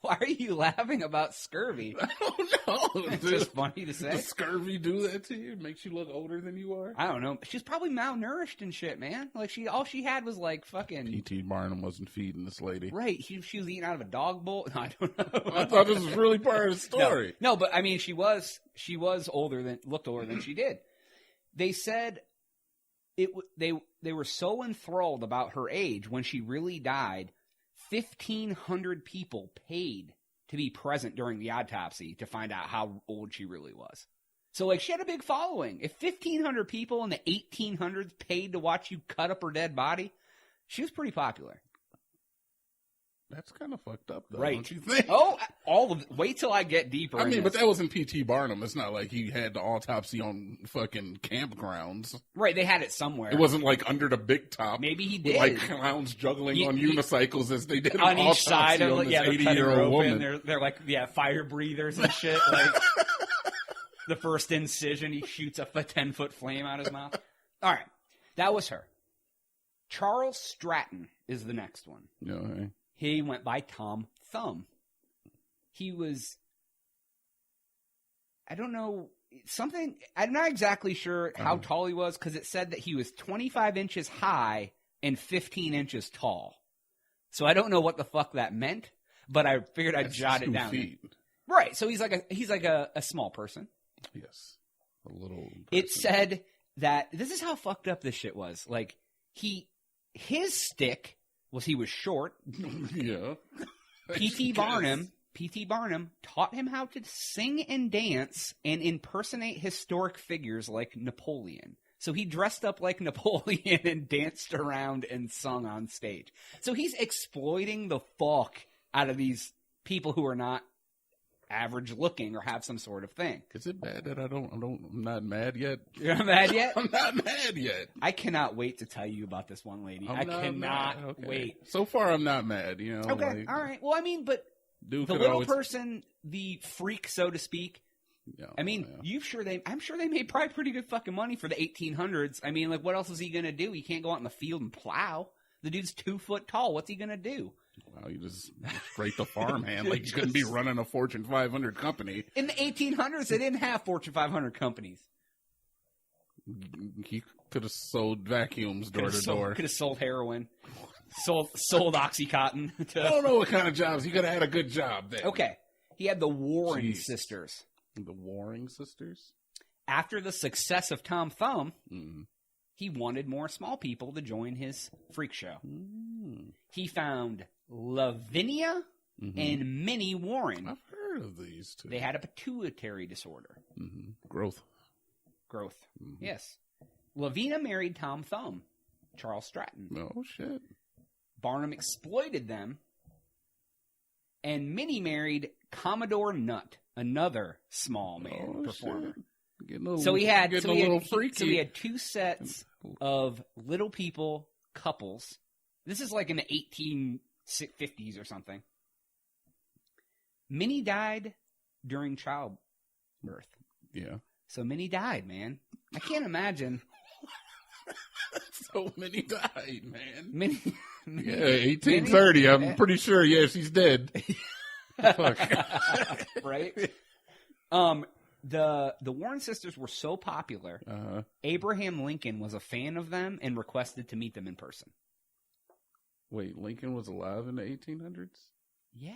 Speaker 1: Why are you laughing about scurvy?
Speaker 2: I don't know.
Speaker 1: It's just funny to say.
Speaker 2: Does scurvy do that to you? It makes you look older than you are?
Speaker 1: I don't know. She's probably malnourished and shit, man. Like, all she had was like fucking...
Speaker 2: P.T. Barnum wasn't feeding this lady.
Speaker 1: Right. She was eating out of a dog bowl. No, I don't know.
Speaker 2: I thought this was really part of the story.
Speaker 1: No, but I mean, she looked older than she did. They said they were so enthralled about her age when she really died. 1,500 people paid to be present during the autopsy to find out how old she really was. So, like, she had a big following. If 1,500 people in the 1800s paid to watch you cut up her dead body, she was pretty popular.
Speaker 2: That's kind of fucked up, though,
Speaker 1: right?
Speaker 2: Don't you think?
Speaker 1: Oh, all of it. Wait till I get deeper.
Speaker 2: I mean, but that wasn't P.T. Barnum. It's not like he had the autopsy on fucking campgrounds.
Speaker 1: Right, they had it somewhere.
Speaker 2: It wasn't like under the big top.
Speaker 1: Maybe he did.
Speaker 2: Like clowns juggling on unicycles as they did
Speaker 1: on each side of
Speaker 2: this 80-year-old woman.
Speaker 1: They're like, fire breathers and shit. Like the first incision, he shoots a 10-foot flame out his mouth. All right, that was her. Charles Stratton is the next one.
Speaker 2: Okay.
Speaker 1: He went by Tom Thumb. He was, I don't know, something, I'm not exactly sure how tall he was because it said that he was 25 inches high and 15 inches tall. So I don't know what the fuck that meant, but I figured I'd jot it down.
Speaker 2: Feet.
Speaker 1: Right, so he's like a small person.
Speaker 2: Yes, a little person.
Speaker 1: It said that, this is how fucked up this shit was. Like, his stick was he was short.
Speaker 2: Yeah.
Speaker 1: P.T. Barnum taught him how to sing and dance and impersonate historic figures like Napoleon. So he dressed up like Napoleon and danced around and sung on stage. So he's exploiting the fuck out of these people who are not average looking or have some sort of thing.
Speaker 2: Is it bad that I'm not mad yet?
Speaker 1: You're not mad yet?
Speaker 2: I'm not mad yet.
Speaker 1: I cannot wait to tell you about this one lady. I cannot wait.
Speaker 2: So far, I'm not mad, you know.
Speaker 1: Okay, all right. Well, I mean, but the little person, the freak, so to speak, I mean, I'm sure they made probably pretty good fucking money for the 1800s. I mean, like, what else is he going to do? He can't go out in the field and plow. The dude's 2 foot tall. What's he going to do?
Speaker 2: Well, you just straight the farmhand. Like, you couldn't be running a Fortune 500 company.
Speaker 1: In the 1800s, they didn't have Fortune 500 companies.
Speaker 2: He could have sold vacuums door to door.
Speaker 1: Could have sold heroin. Sold Oxycontin.
Speaker 2: I don't know what kind of jobs. He could have had a good job there.
Speaker 1: Okay. He had the Warring sisters.
Speaker 2: The Warring sisters?
Speaker 1: After the success of Tom Thumb, he wanted more small people to join his freak show. He found Lavinia and Minnie Warren.
Speaker 2: I've heard of these two.
Speaker 1: They had a pituitary disorder.
Speaker 2: Growth.
Speaker 1: Yes. Lavinia married Tom Thumb, Charles Stratton.
Speaker 2: Oh, shit.
Speaker 1: Barnum exploited them. And Minnie married Commodore Nutt, another small man performer. So he had 2 sets of little people couples. This is like in the 1850s or something. Minnie died during childbirth.
Speaker 2: Yeah.
Speaker 1: So Minnie died, man. I can't imagine.
Speaker 2: So Minnie died, man.
Speaker 1: Minnie,
Speaker 2: yeah, 1830. Minnie, I'm pretty sure. Yeah, she's dead. Fuck.
Speaker 1: Right. The Warren sisters were so popular. Abraham Lincoln was a fan of them and requested to meet them in person.
Speaker 2: Wait, Lincoln was alive in the 1800s?
Speaker 1: Yeah.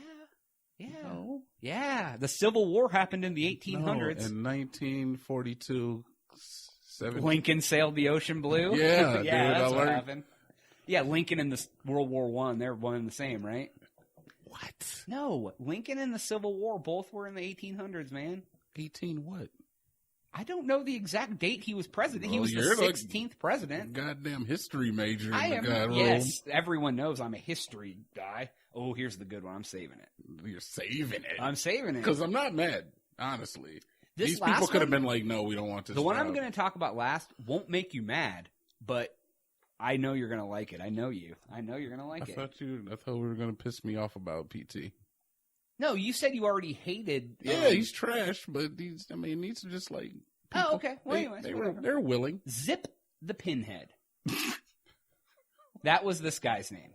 Speaker 2: No.
Speaker 1: Yeah. The Civil War happened in the 1800s.
Speaker 2: No, in 1942,
Speaker 1: Lincoln sailed the ocean blue?
Speaker 2: Yeah,
Speaker 1: that's what happened. Yeah, Lincoln and the World War I, they're one and the same, right?
Speaker 2: What?
Speaker 1: No, Lincoln and the Civil War both were in the 1800s, man.
Speaker 2: 18 what?
Speaker 1: I don't know the exact date he was president. Well, he was the 16th president.
Speaker 2: Goddamn history major.
Speaker 1: Yes, everyone knows I'm a history guy. Oh, here's the good one. I'm saving it.
Speaker 2: You're saving it?
Speaker 1: I'm saving it.
Speaker 2: Because I'm not mad, honestly. These people could have been like, no, we don't want this.
Speaker 1: The one I'm going to talk about last won't make you mad, but I know you're gonna like it. I know you. I know you're gonna like it.
Speaker 2: I thought we were gonna piss me off about PT.
Speaker 1: No, you said you already hated.
Speaker 2: Yeah, he's trash, but he's just like. People,
Speaker 1: oh, okay. Well, anyways,
Speaker 2: they're willing.
Speaker 1: Zip the Pinhead. That was this guy's name.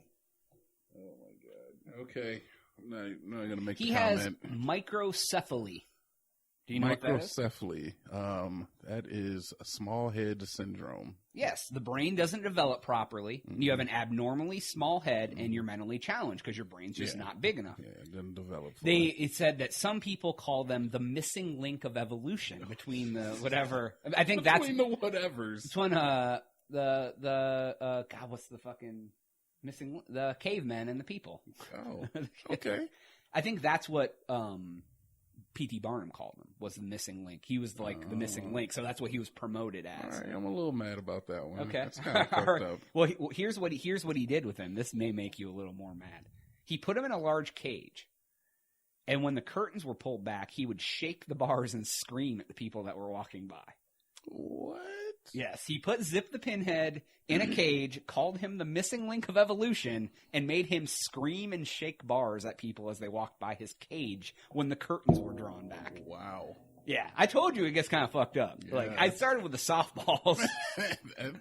Speaker 2: Oh my god. Okay, I'm not gonna make.
Speaker 1: He
Speaker 2: the
Speaker 1: has
Speaker 2: comment.
Speaker 1: microcephaly. Do you know what that is?
Speaker 2: Microcephaly. That is a small head syndrome.
Speaker 1: Yes, the brain doesn't develop properly. Mm-hmm. You have an abnormally small head, and you're mentally challenged because your brain's just not big enough.
Speaker 2: Yeah, it didn't develop.
Speaker 1: It said that some people call them the missing link of evolution between the whatever. I think
Speaker 2: between the whatevers.
Speaker 1: Between God, what's the fucking missing the cavemen and the people?
Speaker 2: Oh, okay.
Speaker 1: I think that's what P.T. Barnum called him, was the missing link. He was like the missing link, so that's what he was promoted as.
Speaker 2: All right, I'm a little mad about that one.
Speaker 1: Okay.
Speaker 2: That's kind of fucked up.
Speaker 1: Well, here's what he did with him. This may make you a little more mad. He put him in a large cage, and when the curtains were pulled back, he would shake the bars and scream at the people that were walking by.
Speaker 2: What?
Speaker 1: Yes, he put Zip the Pinhead in a cage, called him the missing link of evolution, and made him scream and shake bars at people as they walked by his cage when the curtains were drawn back.
Speaker 2: Wow.
Speaker 1: Yeah, I told you it gets kind of fucked up. Yeah. Like, I started with the softballs.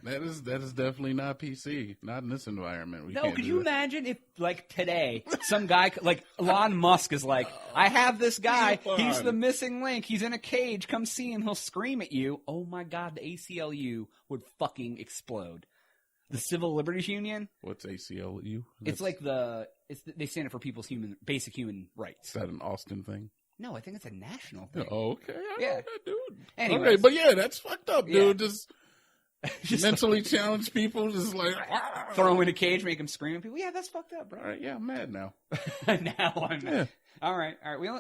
Speaker 2: that is definitely not PC. Not in this environment.
Speaker 1: No, could you imagine if, like, today, some guy, like, Elon Musk is like, I have this guy, he's the missing link, he's in a cage, come see him, he'll scream at you. Oh my god, the ACLU would fucking explode. The Civil Liberties Union?
Speaker 2: What's ACLU?
Speaker 1: It's like they stand for people's basic human rights.
Speaker 2: Is that an Austin thing?
Speaker 1: No, I think it's a national thing.
Speaker 2: Oh, okay.
Speaker 1: Yeah.
Speaker 2: Dude.
Speaker 1: Anyways.
Speaker 2: Okay, but yeah, that's fucked up, dude. Yeah. Just mentally challenged people, just like
Speaker 1: throw them in a cage, make them scream at people. Yeah, that's fucked up, bro.
Speaker 2: All right, yeah, I'm mad now.
Speaker 1: Now I'm mad. Yeah. All right.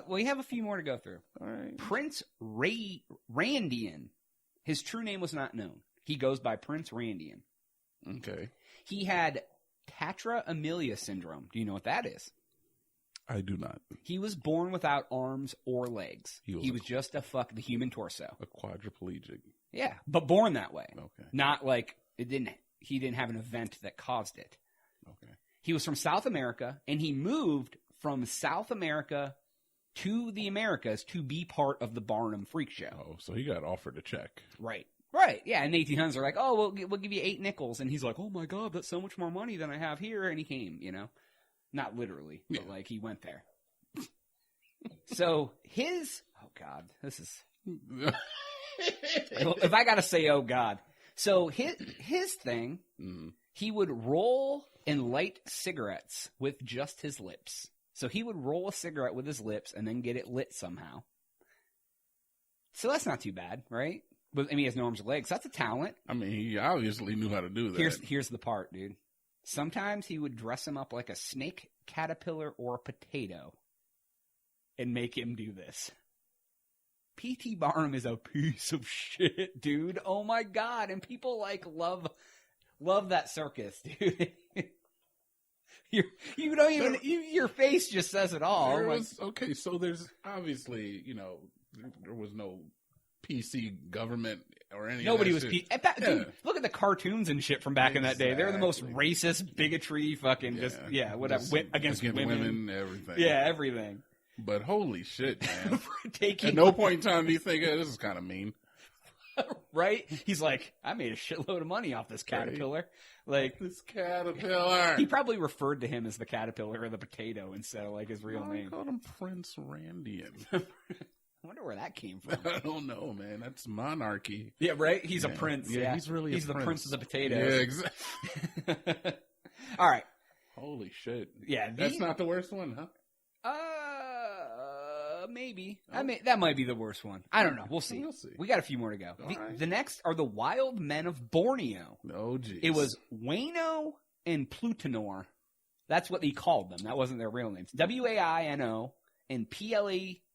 Speaker 1: We have a few more to go through.
Speaker 2: All right.
Speaker 1: Prince Randian. His true name was not known. He goes by Prince Randian.
Speaker 2: Okay.
Speaker 1: He had Tetra-Amelia syndrome. Do you know what that is?
Speaker 2: I do not. He
Speaker 1: was born without arms or legs. He was just the human torso.
Speaker 2: A quadriplegic.
Speaker 1: Yeah, but born that way.
Speaker 2: Okay.
Speaker 1: Not like he didn't have an event that caused it.
Speaker 2: Okay.
Speaker 1: He was from South America, and he moved from South America to the Americas to be part of the Barnum Freak Show.
Speaker 2: Oh, so he got offered a check.
Speaker 1: Right. Yeah, in the 1800s, they're like, oh, we'll give you 8 nickels. And he's like, oh my God, that's so much more money than I have here. And he came, Not literally, but like he went there. So oh God, this is, if I got to say, oh God. So his thing, he would roll and light cigarettes with just his lips. So he would roll a cigarette with his lips and then get it lit somehow. So that's not too bad, right? But he has no arms or legs. That's a talent.
Speaker 2: I mean, he obviously knew how to do that.
Speaker 1: Here's the part, dude. Sometimes he would dress him up like a snake, caterpillar, or a potato and make him do this. P.T. Barnum is a piece of shit, dude. Oh my God. And people love that circus, dude. You don't even, your face just says it all.
Speaker 2: Okay, so there's obviously, there was no PC government or anything.
Speaker 1: Nobody was PC. Dude, look at the cartoons and shit from back in that day. They're the most racist, bigotry, fucking whatever. Against women,
Speaker 2: everything.
Speaker 1: Yeah, everything.
Speaker 2: But holy shit, man.
Speaker 1: At
Speaker 2: no point in time do you think, this is kind of mean.
Speaker 1: Right? He's like, I made a shitload of money off this caterpillar. Like,
Speaker 2: this caterpillar.
Speaker 1: He probably referred to him as the caterpillar or the potato instead of like his real name.
Speaker 2: I called him Prince Randian.
Speaker 1: I wonder where that came from.
Speaker 2: I don't know, man. That's monarchy.
Speaker 1: Yeah, right? He's a prince.
Speaker 2: Yeah, he's really
Speaker 1: he's
Speaker 2: the
Speaker 1: prince of the potatoes.
Speaker 2: Yeah, exactly.
Speaker 1: All right.
Speaker 2: Holy shit.
Speaker 1: Yeah.
Speaker 2: That's not the worst one, huh?
Speaker 1: Maybe. Oh. That might be the worst one. I don't know. We'll see. We got a few more to go. The next are the wild men of Borneo.
Speaker 2: Oh, geez.
Speaker 1: It was Waino and Plutonor. That's what they called them. That wasn't their real names. Waino and Plautanor.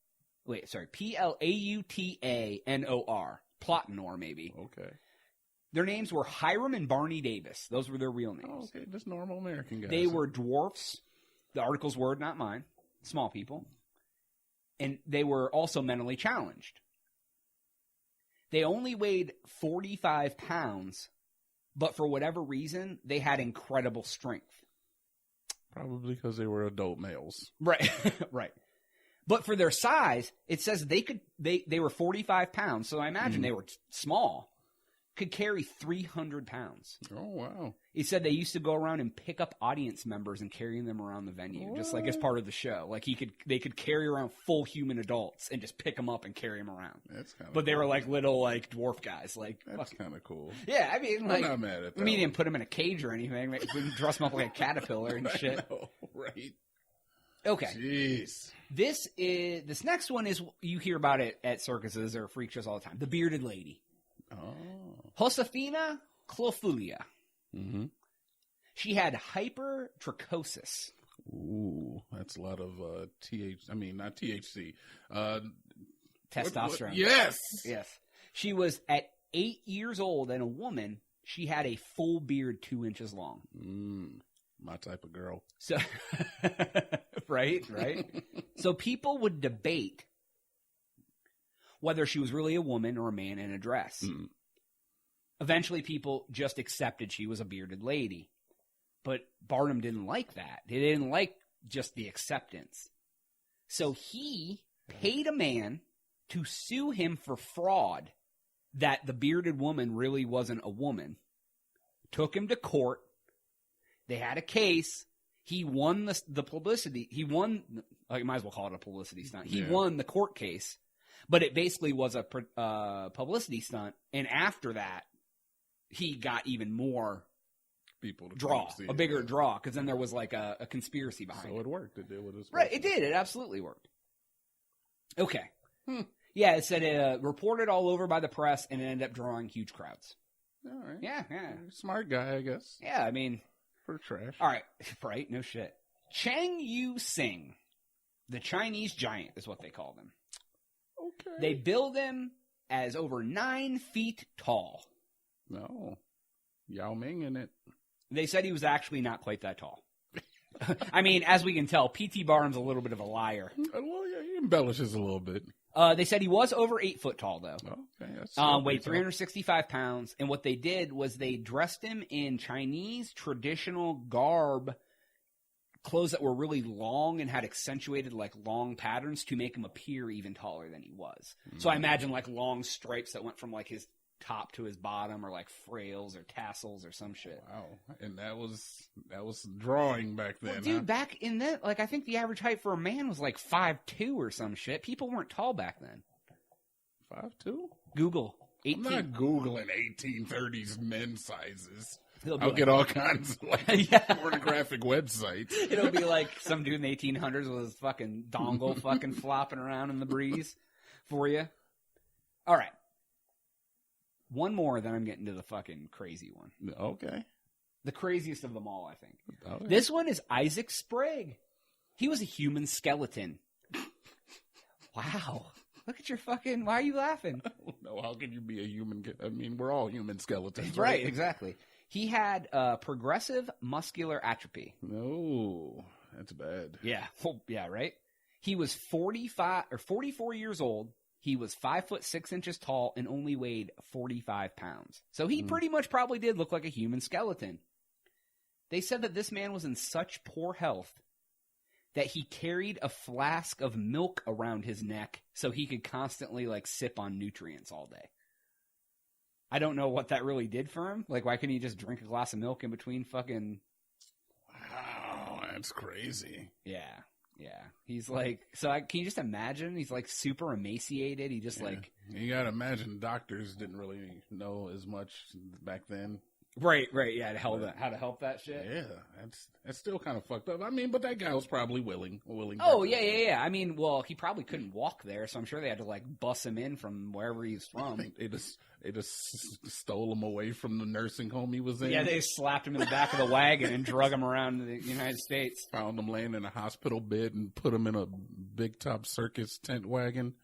Speaker 1: Plotinor, maybe.
Speaker 2: Okay.
Speaker 1: Their names were Hiram and Barney Davis. Those were their real names.
Speaker 2: Oh, okay. Just normal American guys.
Speaker 1: They were dwarfs. The article's word, not mine. Small people. And they were also mentally challenged. They only weighed 45 pounds, but for whatever reason, they had incredible strength.
Speaker 2: Probably because they were adult males.
Speaker 1: Right, right. But for their size, it says they were 45 pounds, so I imagine they were small, could carry 300 pounds.
Speaker 2: Oh, wow.
Speaker 1: He said they used to go around and pick up audience members and carry them around the venue, just like as part of the show. Like they could carry around full human adults and just pick them up and carry them around.
Speaker 2: That's kind of
Speaker 1: But they were like little like dwarf guys. Like
Speaker 2: That's kind of cool.
Speaker 1: Yeah, I mean, like,
Speaker 2: I'm not mad at that.
Speaker 1: I mean, you didn't put them in a cage or anything. Like, we didn't dress them up like a caterpillar and shit.
Speaker 2: I know, right?
Speaker 1: Okay.
Speaker 2: Jeez.
Speaker 1: This next one is, you hear about it at circuses or freak shows all the time. The bearded lady.
Speaker 2: Oh.
Speaker 1: Josefina Clofulia.
Speaker 2: Mm-hmm.
Speaker 1: She had hypertrichosis.
Speaker 2: Ooh, that's a lot of not THC.
Speaker 1: Testosterone.
Speaker 2: Yes.
Speaker 1: Yes. She was at 8 years old and a woman. She had a full beard 2 inches long.
Speaker 2: My type of girl.
Speaker 1: So, right. So people would debate whether she was really a woman or a man in a dress. Eventually, people just accepted she was a bearded lady. But Barnum didn't like that. He didn't like just the acceptance. So he paid a man to sue him for fraud that the bearded woman really wasn't a woman. Took him to court. They had a case. He won the publicity. He won, I might as well call it a publicity stunt. He won the court case, but it basically was a publicity stunt. And after that, he got even more
Speaker 2: people to
Speaker 1: draw, a bigger draw, because then there was like a conspiracy behind it.
Speaker 2: So it worked. It did what it was supposed
Speaker 1: Right, it did. It absolutely worked. Okay. Yeah, it said it reported all over by the press, and it ended up drawing huge crowds.
Speaker 2: All right.
Speaker 1: Yeah.
Speaker 2: Smart guy, I guess.
Speaker 1: Yeah, I mean,
Speaker 2: for trash.
Speaker 1: All right, right? No shit. Chang Yu Sing, the Chinese giant, is what they call them.
Speaker 2: Okay.
Speaker 1: They build him as over 9 feet tall.
Speaker 2: No, Yao Ming in it.
Speaker 1: They said he was actually not quite that tall. I mean, as we can tell, P.T. Barnum's a little bit of a liar.
Speaker 2: Well, yeah, he embellishes a little bit.
Speaker 1: They said he was over 8 foot tall, though.
Speaker 2: Okay, that's
Speaker 1: weighed 365 pounds. And what they did was they dressed him in Chinese traditional garb, clothes that were really long and had accentuated, like, long patterns to make him appear even taller than he was. So I imagine, like, long stripes that went from, like, his top to his bottom, or like frails or tassels or some shit.
Speaker 2: Wow. And that was drawing back then.
Speaker 1: Well, dude, back in that, like, I think the average height for a man was like 5'2" or some shit. People weren't tall back then.
Speaker 2: 5'2"?
Speaker 1: Google.
Speaker 2: I'm not Googling 1830s men's sizes.
Speaker 1: I'll
Speaker 2: like, get all kinds of like pornographic websites.
Speaker 1: It'll be like some dude in the 1800s with his fucking dongle fucking flopping around in the breeze for you. All right. One more, then I'm getting to the fucking crazy one.
Speaker 2: Okay.
Speaker 1: The craziest of them all, I think.
Speaker 2: Okay.
Speaker 1: This one is Isaac Sprague. He was a human skeleton. Wow. Look at your fucking... Why are you laughing?
Speaker 2: I don't know. How can you be a human... I mean, we're all human skeletons,
Speaker 1: right? Exactly. He had progressive muscular atrophy.
Speaker 2: No, that's bad.
Speaker 1: Yeah. Yeah, right? He was 44 years old. He was 5'6" tall and only weighed 45 pounds. So he pretty much probably did look like a human skeleton. They said that this man was in such poor health that he carried a flask of milk around his neck so he could constantly like sip on nutrients all day. I don't know what that really did for him. Like, why couldn't he just drink a glass of milk in between fucking...
Speaker 2: Wow, that's crazy.
Speaker 1: Yeah. He's like, can you just imagine? He's like super emaciated. He just like...
Speaker 2: You gotta imagine doctors didn't really know as much back then.
Speaker 1: Right, yeah, how to help that shit.
Speaker 2: Yeah, that's still kind of fucked up. I mean, but that guy was probably willing.
Speaker 1: Oh, yeah. I mean, well, he probably couldn't walk there, so I'm sure they had to like bus him in from wherever he's from.
Speaker 2: They just stole him away from the nursing home he was in.
Speaker 1: Yeah, they slapped him in the back of the wagon and drug him around the United States.
Speaker 2: Found him laying in a hospital bed and put him in a big top circus tent wagon.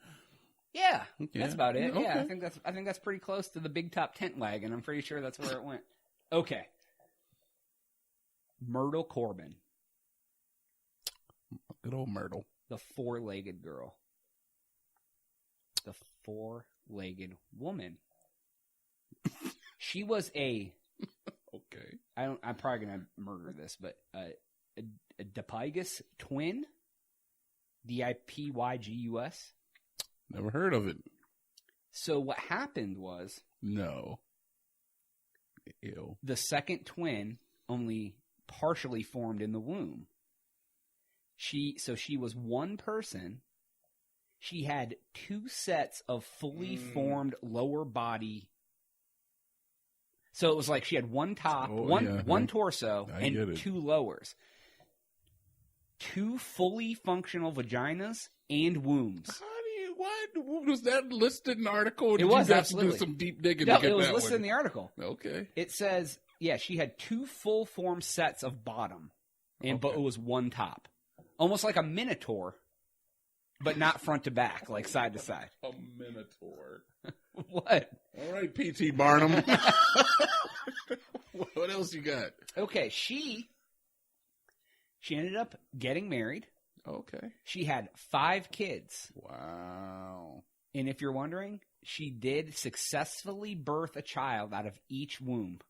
Speaker 1: Yeah, that's about it.
Speaker 2: Okay.
Speaker 1: Yeah, I think that's pretty close to the big top tent wagon. I'm pretty sure that's where it went. Okay. Myrtle Corbin.
Speaker 2: Good old Myrtle.
Speaker 1: The four-legged girl. The four-legged woman. She was a
Speaker 2: Okay.
Speaker 1: I'm probably gonna murder this, but a Dipygus twin, Dipygus.
Speaker 2: Never heard of it.
Speaker 1: So what happened was,
Speaker 2: No. Ew.
Speaker 1: the second twin only partially formed in the womb. She was one person. She had 2 sets of fully formed lower body. So it was like she had one top, one torso, and 2 lowers. 2 fully functional vaginas and wombs.
Speaker 2: Why was that listed in the article?
Speaker 1: It was,
Speaker 2: you have
Speaker 1: absolutely.
Speaker 2: to do some deep digging
Speaker 1: No,
Speaker 2: to get
Speaker 1: it was
Speaker 2: that
Speaker 1: listed
Speaker 2: one?
Speaker 1: in the article.
Speaker 2: Okay.
Speaker 1: It says, she had 2 full form sets of bottom, but it was one top. Almost like a minotaur, but not front to back, like side to side.
Speaker 2: A minotaur.
Speaker 1: What?
Speaker 2: All right, P.T. Barnum. What else you got?
Speaker 1: Okay, she ended up getting married.
Speaker 2: Okay.
Speaker 1: She had 5 kids.
Speaker 2: Wow.
Speaker 1: And if you're wondering, she did successfully birth a child out of each womb.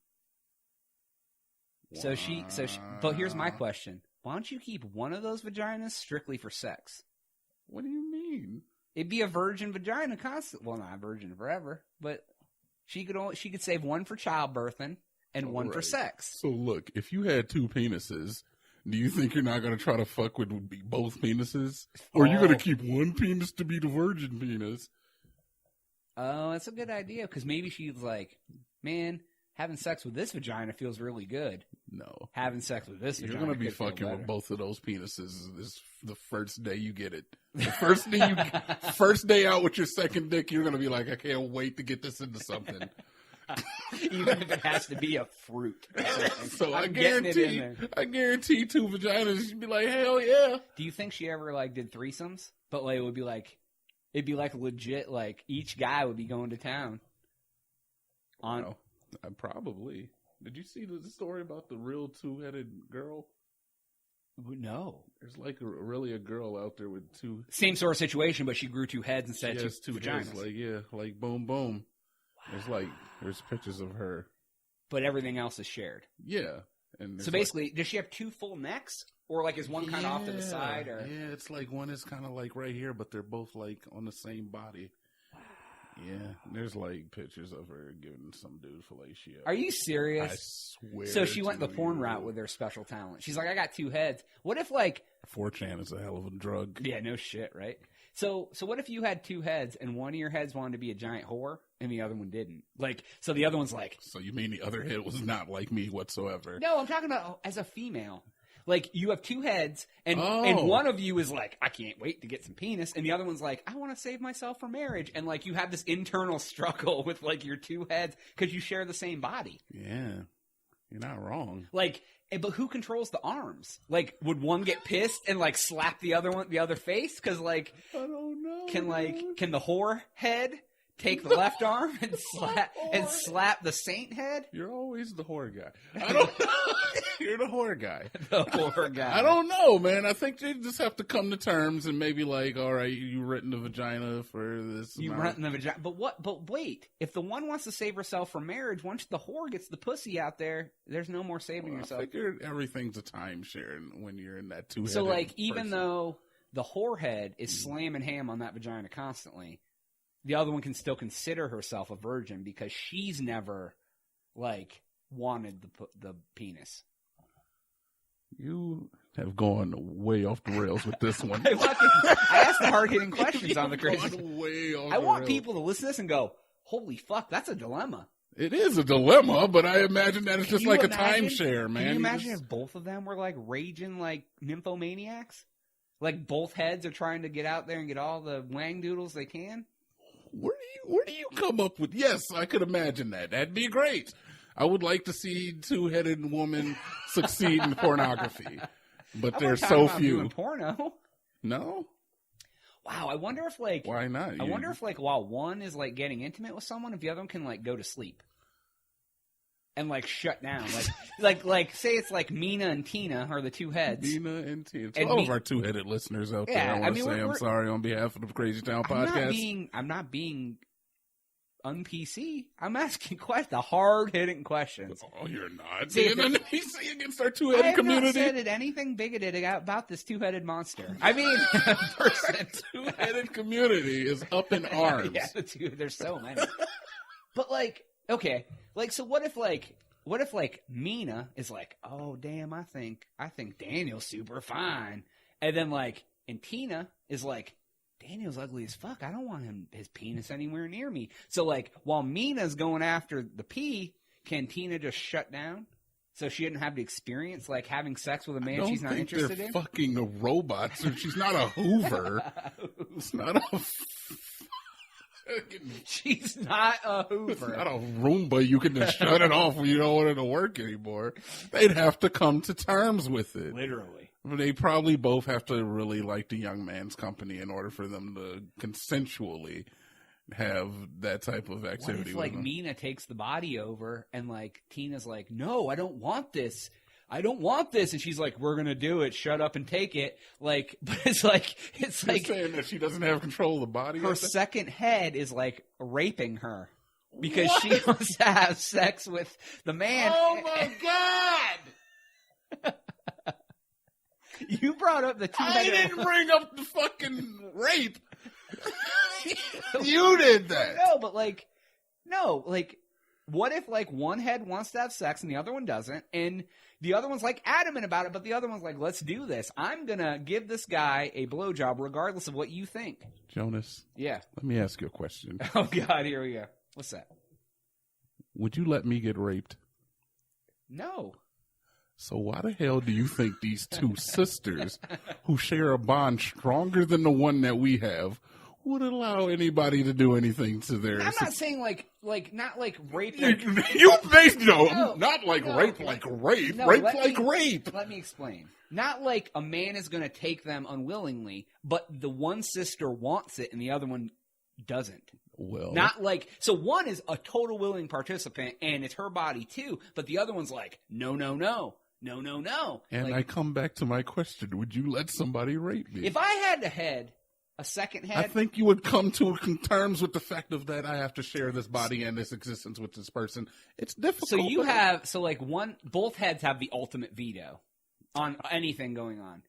Speaker 2: Wow.
Speaker 1: So she, but here's my question. Why don't you keep one of those vaginas strictly for sex?
Speaker 2: What do you mean?
Speaker 1: It'd be a virgin vagina constant. Well, not a virgin forever, but she could save one for childbirthing and one for sex.
Speaker 2: So look, if you had 2 penises, do you think you're not going to try to fuck with both penises? Or are you going to keep one penis to be the virgin penis?
Speaker 1: Oh, that's a good idea, because maybe she's like, man, having sex with this vagina feels really good.
Speaker 2: No.
Speaker 1: Having sex with this vagina
Speaker 2: You're going to be
Speaker 1: could feel
Speaker 2: fucking
Speaker 1: better.
Speaker 2: with both of those penises the first day you get it. The first day out with your second dick, you're going to be like, I can't wait to get this into something.
Speaker 1: Even if it has to be a fruit.
Speaker 2: So I guarantee 2 vaginas, you'd be like, hell yeah.
Speaker 1: Do you think she ever did threesomes? But it would be it'd be legit, each guy would be going to town.
Speaker 2: Wow. Probably. Did you see the story about the real 2-headed girl?
Speaker 1: No.
Speaker 2: There's really a girl out there with 2.
Speaker 1: Same sort of situation, but she grew 2 heads instead of 2
Speaker 2: vaginas.
Speaker 1: vaginas.
Speaker 2: Like boom, boom. Wow. There's pictures of her.
Speaker 1: But everything else is shared.
Speaker 2: Yeah. And
Speaker 1: so basically, does she have 2 full necks? Or is one kind of off to the side? Or?
Speaker 2: Yeah, it's one is kind of right here, but they're both on the same body. Yeah, there's pictures of her giving some dude fellatio.
Speaker 1: Are you serious?
Speaker 2: I swear.
Speaker 1: So she went the porn route with her special talent. She's like, I got 2 heads. What if
Speaker 2: 4chan is a hell of a drug.
Speaker 1: Yeah, no shit, right? So what if you had 2 heads and one of your heads wanted to be a giant whore and the other one didn't? So the other one's like.
Speaker 2: So you mean the other head was not like me whatsoever?
Speaker 1: No, I'm talking about as a female. You have 2 heads, and one of you is like, I can't wait to get some penis, and the other one's like, I want to save myself for marriage, and you have this internal struggle with your 2 heads because you share the same body.
Speaker 2: Yeah, you're not wrong.
Speaker 1: But who controls the arms? Would one get pissed and slap the other face? Because
Speaker 2: I don't know.
Speaker 1: Can the whore head take the left arm and slap the saint head?
Speaker 2: You're always the whore guy. I don't know. You're the whore guy.
Speaker 1: The whore guy.
Speaker 2: I don't know, man. I think they just have to come to terms and maybe all right, you renting the vagina for this.
Speaker 1: You renting the vagina, but wait. If the one wants to save herself from marriage, once the whore gets the pussy out there, there's no more saving yourself.
Speaker 2: I figure everything's a timeshare when you're in that 2-headed.
Speaker 1: So even though the whore head is slamming ham on that vagina constantly, the other one can still consider herself a virgin because she's never wanted the penis.
Speaker 2: You have gone way off the rails with this one.
Speaker 1: I asked the hard-hitting questions on the crazy.
Speaker 2: Way off
Speaker 1: I
Speaker 2: the
Speaker 1: want
Speaker 2: rails.
Speaker 1: people to listen to this and go, holy fuck, that's a dilemma.
Speaker 2: It is a dilemma, but I imagine that it's just a
Speaker 1: imagine-
Speaker 2: timeshare, man.
Speaker 1: Can you imagine if both of them were raging nymphomaniacs? Both heads are trying to get out there and get all the wang doodles they can?
Speaker 2: Where do you come up with? Yes, I could imagine that. That'd be great. I would like to see 2-headed woman succeed in pornography, but there's so few.
Speaker 1: Doing porno.
Speaker 2: No.
Speaker 1: Wow, I wonder if
Speaker 2: why not?
Speaker 1: I wonder if while one is getting intimate with someone, if the other one can go to sleep and shut down, say it's Mina and Tina are the 2 heads.
Speaker 2: Mina and Tina. To all of our 2-headed listeners out there, I want to say I'm sorry on behalf of the Crazy Town Podcast.
Speaker 1: I'm not being un-PC. I'm asking the hard-hitting questions.
Speaker 2: Oh, you're not
Speaker 1: See,
Speaker 2: being un-PC against our two-headed community.
Speaker 1: I have not said anything bigoted about this two-headed monster. I mean, person.
Speaker 2: Two-headed community is up in arms.
Speaker 1: Yeah, there's so many. But okay, so what if Mina is like, oh damn, I think Daniel's super fine, and then and Tina is like, Daniel's ugly as fuck. I don't want his penis anywhere near me. So while Mina's going after the pee, can Tina just shut down so she didn't have the experience having sex with a man she's not interested in?
Speaker 2: Fucking robots. She's not a Hoover. It's not a.
Speaker 1: She's not a Hoover.
Speaker 2: It's not a Roomba. You can just shut it off when you don't want it to work anymore. They'd have to come to terms with it.
Speaker 1: Literally.
Speaker 2: They probably both have to really like the young man's company in order for them to consensually have that type of activity.
Speaker 1: What if Mina takes the body over and Tina's like, no, I don't want this. I don't want this. And she's like, we're going to do it. Shut up and take it. But it's
Speaker 2: You're saying that she doesn't have control of the body?
Speaker 1: Her second head is raping her because she wants to have sex with the man.
Speaker 2: Oh my God.
Speaker 1: You brought up the
Speaker 2: I didn't bring up the fucking rape. You did that.
Speaker 1: No, but what if one head wants to have sex and the other one doesn't, and the other one's adamant about it, but the other one's like, let's do this. I'm gonna give this guy a blowjob regardless of what you think.
Speaker 2: Jonas.
Speaker 1: Yeah.
Speaker 2: Let me ask you a question.
Speaker 1: Oh God, here we go. What's that?
Speaker 2: Would you let me get raped?
Speaker 1: No.
Speaker 2: So why the hell do you think these two sisters who share a bond stronger than the one that we have would allow anybody to do anything to their...
Speaker 1: I'm not saying not rape.
Speaker 2: Not like rape.
Speaker 1: No,
Speaker 2: Rape.
Speaker 1: Let me explain. Not a man is going to take them unwillingly, but the one sister wants it and the other one doesn't.
Speaker 2: Well,
Speaker 1: not so one is a total willing participant and it's her body too, but the other one's no. And
Speaker 2: I come back to my question: would you let somebody rape me?
Speaker 1: If I had a second head,
Speaker 2: I think you would come to terms with the fact of that I have to share this body and this existence with this person. It's difficult.
Speaker 1: So both heads have the ultimate veto on anything going on.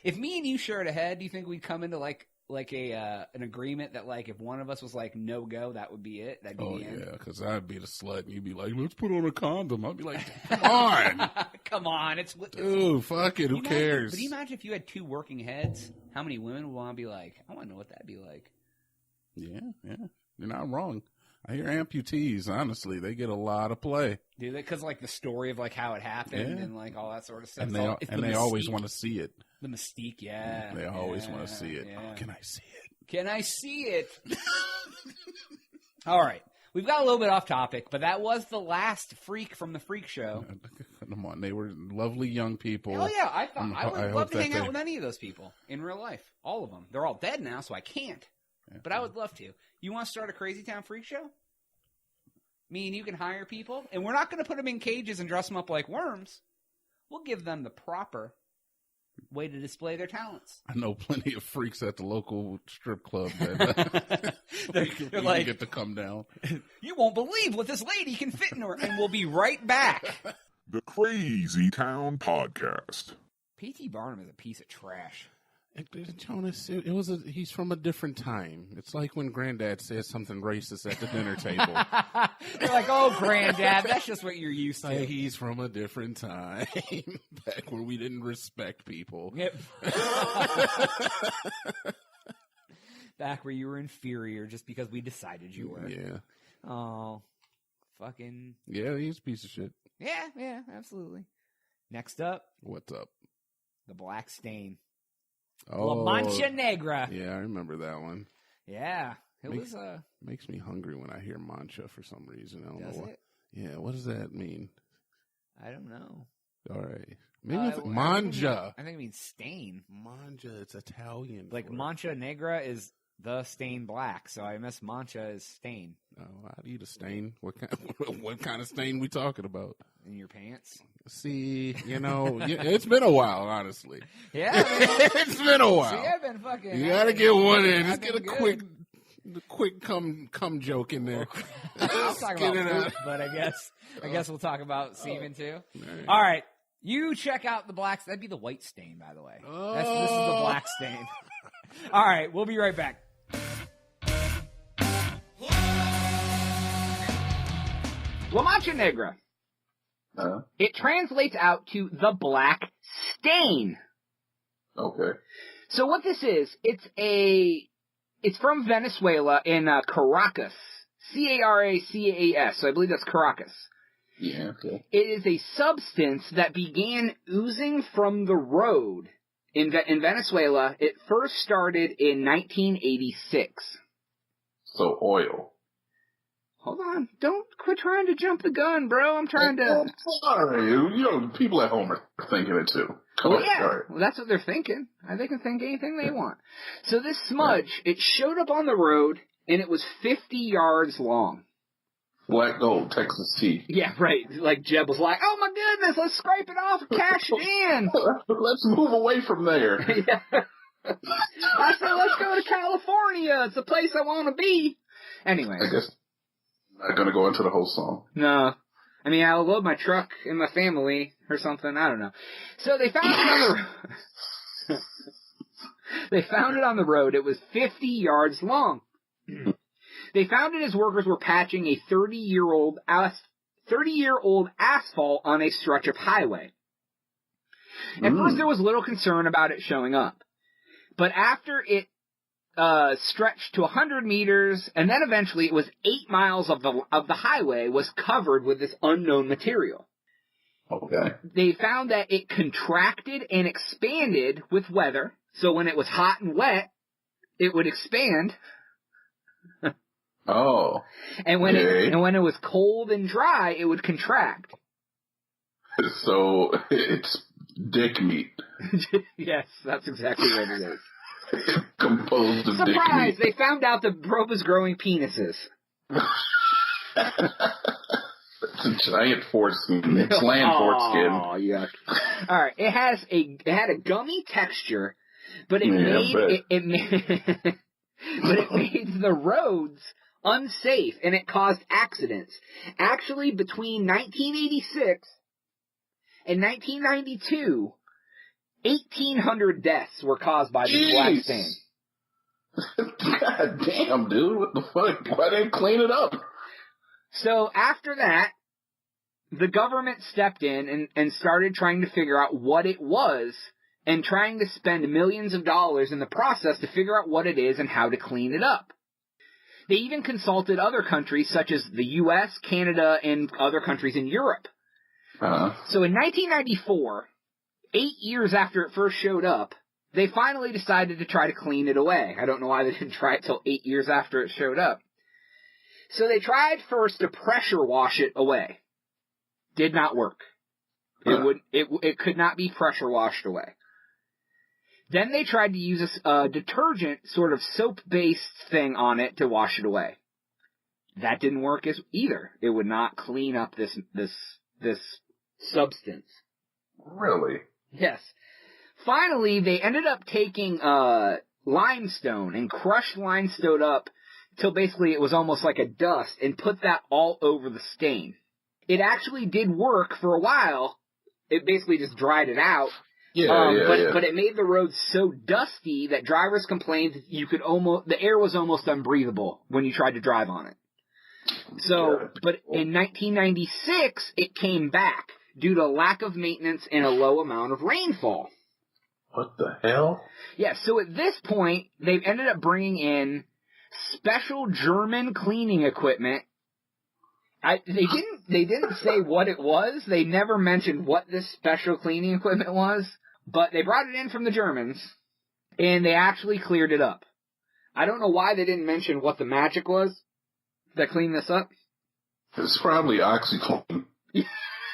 Speaker 1: If me and you shared a head, do you think we'd come into an agreement that if one of us was no go, that would be it? That'd be the end?
Speaker 2: Yeah, because I'd be the slut and you'd be like, let's put on a condom. I'd be like, come on.
Speaker 1: Come on.
Speaker 2: Dude, fuck it. Who cares?
Speaker 1: But you imagine if you had two working heads, how many women would want to be I want to know what that'd be like.
Speaker 2: Yeah. You're not wrong. I hear amputees, honestly, they get a lot of play.
Speaker 1: Do they? Because the story of how it happened and all that sort of stuff.
Speaker 2: And they always want to see it.
Speaker 1: The mystique, yeah.
Speaker 2: They always want to see it.
Speaker 1: Yeah.
Speaker 2: Oh, can I see it?
Speaker 1: Can I see it? All right. We've got a little bit off topic, but that was the last freak from the freak show.
Speaker 2: Come on. They were lovely young people.
Speaker 1: Oh, yeah. I would love to hang out with any of those people in real life. All of them. They're all dead now, so I can't. Yeah. But I would love to. You want to start a Crazy Town Freak Show? Me and you can hire people, and we're not going to put them in cages and dress them up like worms. We'll give them the proper way to display their talents.
Speaker 2: I know plenty of freaks at the local strip club that
Speaker 1: they're
Speaker 2: get to come down.
Speaker 1: You won't believe what this lady can fit in her, and we'll be right back.
Speaker 9: The Crazy Town Podcast.
Speaker 1: P.T. Barnum is a piece of trash.
Speaker 2: Jonas, he's from a different time. It's like when Granddad says something racist at the dinner table.
Speaker 1: You're like, oh, Granddad, that's just what you're used to.
Speaker 2: He's from a different time, back when we didn't respect people.
Speaker 1: Yep. Back where you were inferior just because we decided you were.
Speaker 2: Yeah.
Speaker 1: Oh, fucking.
Speaker 2: Yeah, he's a piece of shit.
Speaker 1: Yeah, absolutely. Next up.
Speaker 2: What's up?
Speaker 1: The Black Stain.
Speaker 2: Oh,
Speaker 1: La Mancha Negra.
Speaker 2: Yeah, I remember that one.
Speaker 1: Yeah.
Speaker 2: Makes me hungry when I hear mancha for some reason. I don't know why.
Speaker 1: It?
Speaker 2: Yeah, what does that mean?
Speaker 1: I don't know.
Speaker 2: All right. Maybe it's manja.
Speaker 1: I think it means stain.
Speaker 2: Manja, it's Italian.
Speaker 1: Mancha Negra is the stain black, so I miss mancha is stain.
Speaker 2: Oh, I'd eat a stain. What kind of stain we talking about?
Speaker 1: In your pants?
Speaker 2: See, it's been a while, honestly.
Speaker 1: Yeah,
Speaker 2: it's been a while.
Speaker 1: See, I've been fucking.
Speaker 2: You gotta get one in. Just get a quick The quick cum joke in there.
Speaker 1: I'll talk about poop, but I guess we'll talk about semen too. All right. You check out the black. That'd be the white stain, by the way. This is the black stain. All right. We'll be right back.
Speaker 8: La Mancha Negra. It translates out to the black stain.
Speaker 7: Okay.
Speaker 8: So what this is, it's from Venezuela in Caracas. Caracas. So I believe that's Caracas.
Speaker 7: Yeah, okay.
Speaker 8: It is a substance that began oozing from the road in Venezuela. It first started in 1986.
Speaker 7: So oil.
Speaker 8: Hold on. Don't quit trying to jump the gun, bro. I'm trying to...
Speaker 7: Sorry. You know, people at home are thinking it too.
Speaker 8: Well, yeah. Well, that's what they're thinking. They can think anything they want. So this smudge, it showed up on the road, and it was 50 yards long.
Speaker 7: Black gold, Texas tea.
Speaker 8: Yeah, right. Like Jeb was like, oh my goodness, let's scrape it off and cash it in.
Speaker 7: Let's move away from there.
Speaker 8: Yeah. I said, let's go to California. It's the place I want to be. Anyway.
Speaker 7: I guess I'm not going to go into the whole song.
Speaker 8: No. I mean, I'll load my truck in my family or something. I don't know. So they found it on the road. They found it on the road. It was 50 yards long. They found it as workers were patching a 30-year-old asphalt on a stretch of highway. At first, there was little concern about it showing up. But after it stretched to 100 meters, and then eventually it was 8 miles of the highway was covered with this unknown material.
Speaker 7: Okay.
Speaker 8: They found that it contracted and expanded with weather. So when it was hot and wet, it would expand.
Speaker 7: Oh.
Speaker 8: And when it was cold and dry, it would contract.
Speaker 7: So it's dick meat.
Speaker 8: Yes, that's exactly what it is.
Speaker 7: Composed of dick meat.
Speaker 8: Surprise! They found out the rope was growing penises.
Speaker 7: It's a giant foreskin. It's land foreskin.
Speaker 8: Oh, yuck. Alright, it had a gummy texture, but it made the roads unsafe, and it caused accidents. Actually, between 1986 and 1992, 1,800 deaths were caused by this black stain.
Speaker 7: God damn, dude. What the fuck? Why didn't they clean it up?
Speaker 8: So after that, the government stepped in and started trying to figure out what it was and trying to spend millions of dollars in the process to figure out what it is and how to clean it up. They even consulted other countries such as the U.S., Canada, and other countries in Europe. So in 1994, 8 years after it first showed up, they finally decided to try to clean it away. I don't know why they didn't try it till 8 years after it showed up. So they tried first to pressure wash it away. Did not work. It could not be pressure washed away. Then they tried to use a detergent, sort of soap-based thing on it to wash it away. That didn't work either. It would not clean up this substance.
Speaker 7: Really?
Speaker 8: Yes. Finally, they ended up taking limestone and crushed limestone up till basically it was almost like a dust and put that all over the stain. It actually did work for a while. It basically just dried it out. But it made the roads so dusty that drivers complained the air was almost unbreathable when you tried to drive on it. So, but in 1996, it came back due to lack of maintenance and a low amount of rainfall.
Speaker 7: What the hell?
Speaker 8: Yeah, so at this point, they've ended up bringing in special German cleaning equipment. They didn't say what it was. They never mentioned what this special cleaning equipment was, but they brought it in from the Germans, and they actually cleared it up. I don't know why they didn't mention what the magic was that cleaned this up.
Speaker 7: It's probably OxyClean.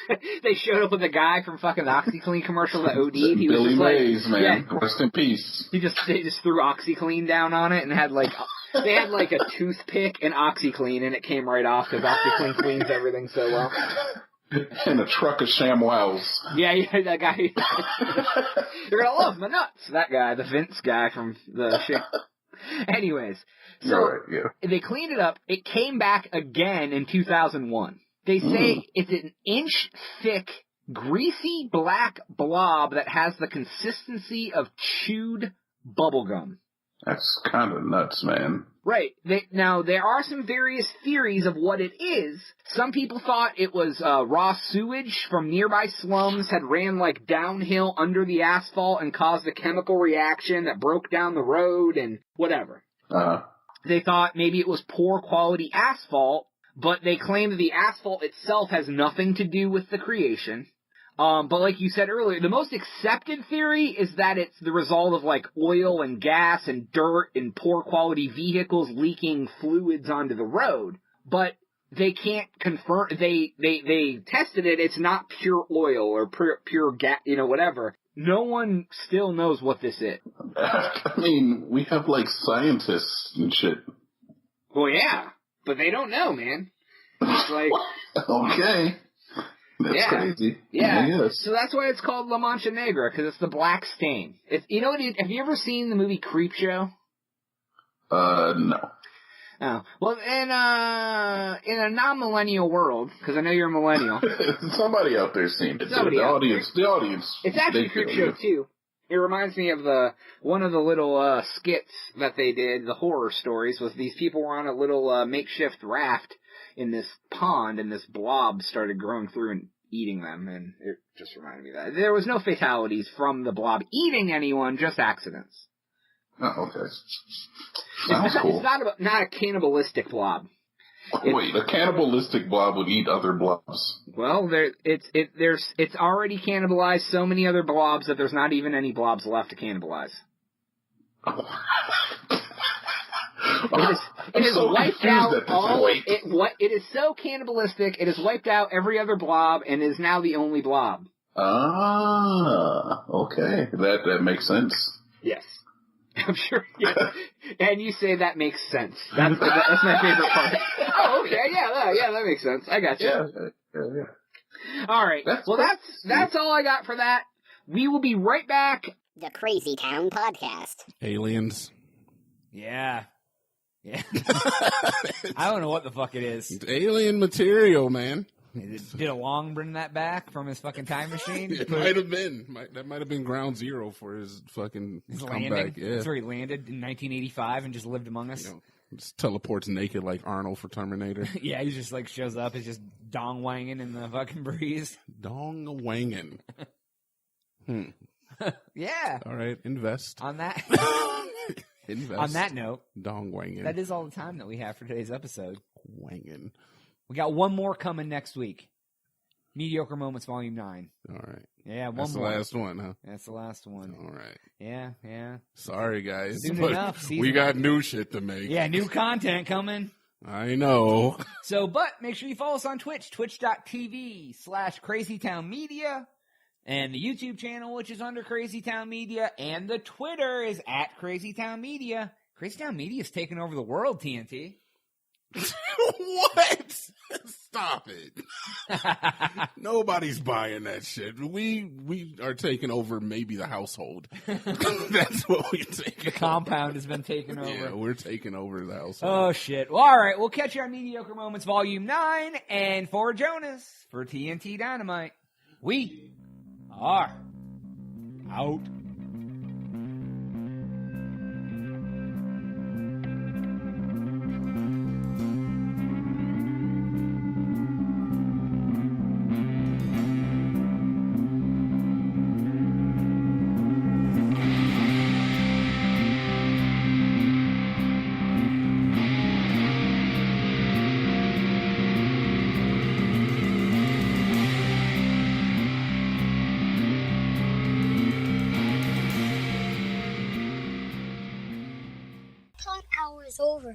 Speaker 8: They showed up with a guy from fucking the OxyClean commercial that OD'd. He was
Speaker 7: Billy
Speaker 8: just
Speaker 7: Mays,
Speaker 8: like,
Speaker 7: man.
Speaker 8: Yeah.
Speaker 7: Rest in peace.
Speaker 8: They just threw OxyClean down on it and had they had like a toothpick and OxyClean, and it came right off because OxyClean cleans everything so well.
Speaker 7: And a truck of ShamWows.
Speaker 8: Yeah, that guy. You're gonna love my nuts. That guy, the Vince guy from the shit. Anyways, so
Speaker 7: Right, yeah.
Speaker 8: they cleaned it up. It came back again in 2001. They say it's an inch thick, greasy black blob that has the consistency of chewed bubblegum.
Speaker 7: That's kind of nuts, man.
Speaker 8: Right. Now, there are some various theories of what it is. Some people thought it was raw sewage from nearby slums had ran like downhill under the asphalt and caused a chemical reaction that broke down the road and whatever. They thought maybe it was poor quality asphalt, but they claim that the asphalt itself has nothing to do with the creation. But like you said earlier, the most accepted theory is that it's the result of like oil and gas and dirt and poor quality vehicles leaking fluids onto the road. But they can't confirm, they tested it, it's not pure oil or pure gas, whatever. No one still knows what this is.
Speaker 7: I mean, we have like scientists and shit.
Speaker 8: Well, yeah, but they don't know, man. It's like...
Speaker 7: Okay. That's crazy.
Speaker 8: Yeah. So that's why it's called La Mancha Negra, because it's the black stain. Have you ever seen the movie Creepshow?
Speaker 7: No.
Speaker 8: Oh. Well, in a non-millennial world, because I know you're a millennial.
Speaker 7: Somebody out there seen it. The audience.
Speaker 8: It's actually Creepshow too. It reminds me of one of the little skits that they did, the horror stories, was these people were on a little makeshift raft in this pond, and this blob started growing through and eating them, and it just reminded me of that. There was no fatalities from the blob eating anyone, just accidents.
Speaker 7: Oh, okay. Sounds cool.
Speaker 8: It's not a cannibalistic blob.
Speaker 7: Wait, a cannibalistic blob would eat other blobs?
Speaker 8: Well, it's already cannibalized so many other blobs that there's not even any blobs left to cannibalize. It has wiped out all. It is so cannibalistic. It has wiped out every other blob and is now the only blob.
Speaker 7: Ah, okay, that makes sense.
Speaker 8: Yes, I'm sure. Yeah. And you say that makes sense. That's my favorite part. Oh, okay, yeah, that makes sense. I got you.
Speaker 7: Yeah.
Speaker 8: All right. That's all I got for that. We will be right back.
Speaker 6: The Crazy Town Podcast.
Speaker 2: Aliens.
Speaker 1: Yeah. Yeah. I don't know what the fuck it is.
Speaker 2: It's alien material, man.
Speaker 1: Did Along bring that back from his fucking time machine?
Speaker 2: It might have been. That might have been ground zero for his fucking comeback. Yeah.
Speaker 1: That's where he landed in 1985 and just lived among us.
Speaker 2: Just teleports naked like Arnold for Terminator.
Speaker 1: Yeah, he just like shows up. He's just dong wanging in the fucking breeze.
Speaker 2: Dong wanging.
Speaker 1: Yeah.
Speaker 2: All right, invest.
Speaker 1: On that.
Speaker 2: Invest.
Speaker 1: On that note,
Speaker 2: dong wanging.
Speaker 1: That is all the time that we have for today's episode.
Speaker 2: Wanging.
Speaker 1: We got one more coming next week. Mediocre Moments Volume 9.
Speaker 2: All right.
Speaker 1: Yeah,
Speaker 2: That's
Speaker 1: more.
Speaker 2: the last one, huh?
Speaker 1: That's the last one.
Speaker 2: All right.
Speaker 1: Yeah.
Speaker 2: Sorry, guys.
Speaker 1: Soon enough.
Speaker 2: We got new shit to make.
Speaker 1: Yeah, new content coming.
Speaker 2: I know.
Speaker 1: But make sure you follow us on Twitch, twitch.tv/CrazyTownMedia. And the YouTube channel, which is under Crazy Town Media. And the Twitter is at Crazy Town Media. Crazy Town Media is taking over the world, TNT.
Speaker 2: What? Stop it. Nobody's buying that shit. We are taking over maybe the household. That's what we're taking.
Speaker 1: The compound has been taken over.
Speaker 2: Yeah, we're taking over the household.
Speaker 1: Oh, shit. Well, all right. We'll catch you on Mediocre Moments Volume 9. And for Jonas, for TNT Dynamite, we are out.
Speaker 10: Hour is over.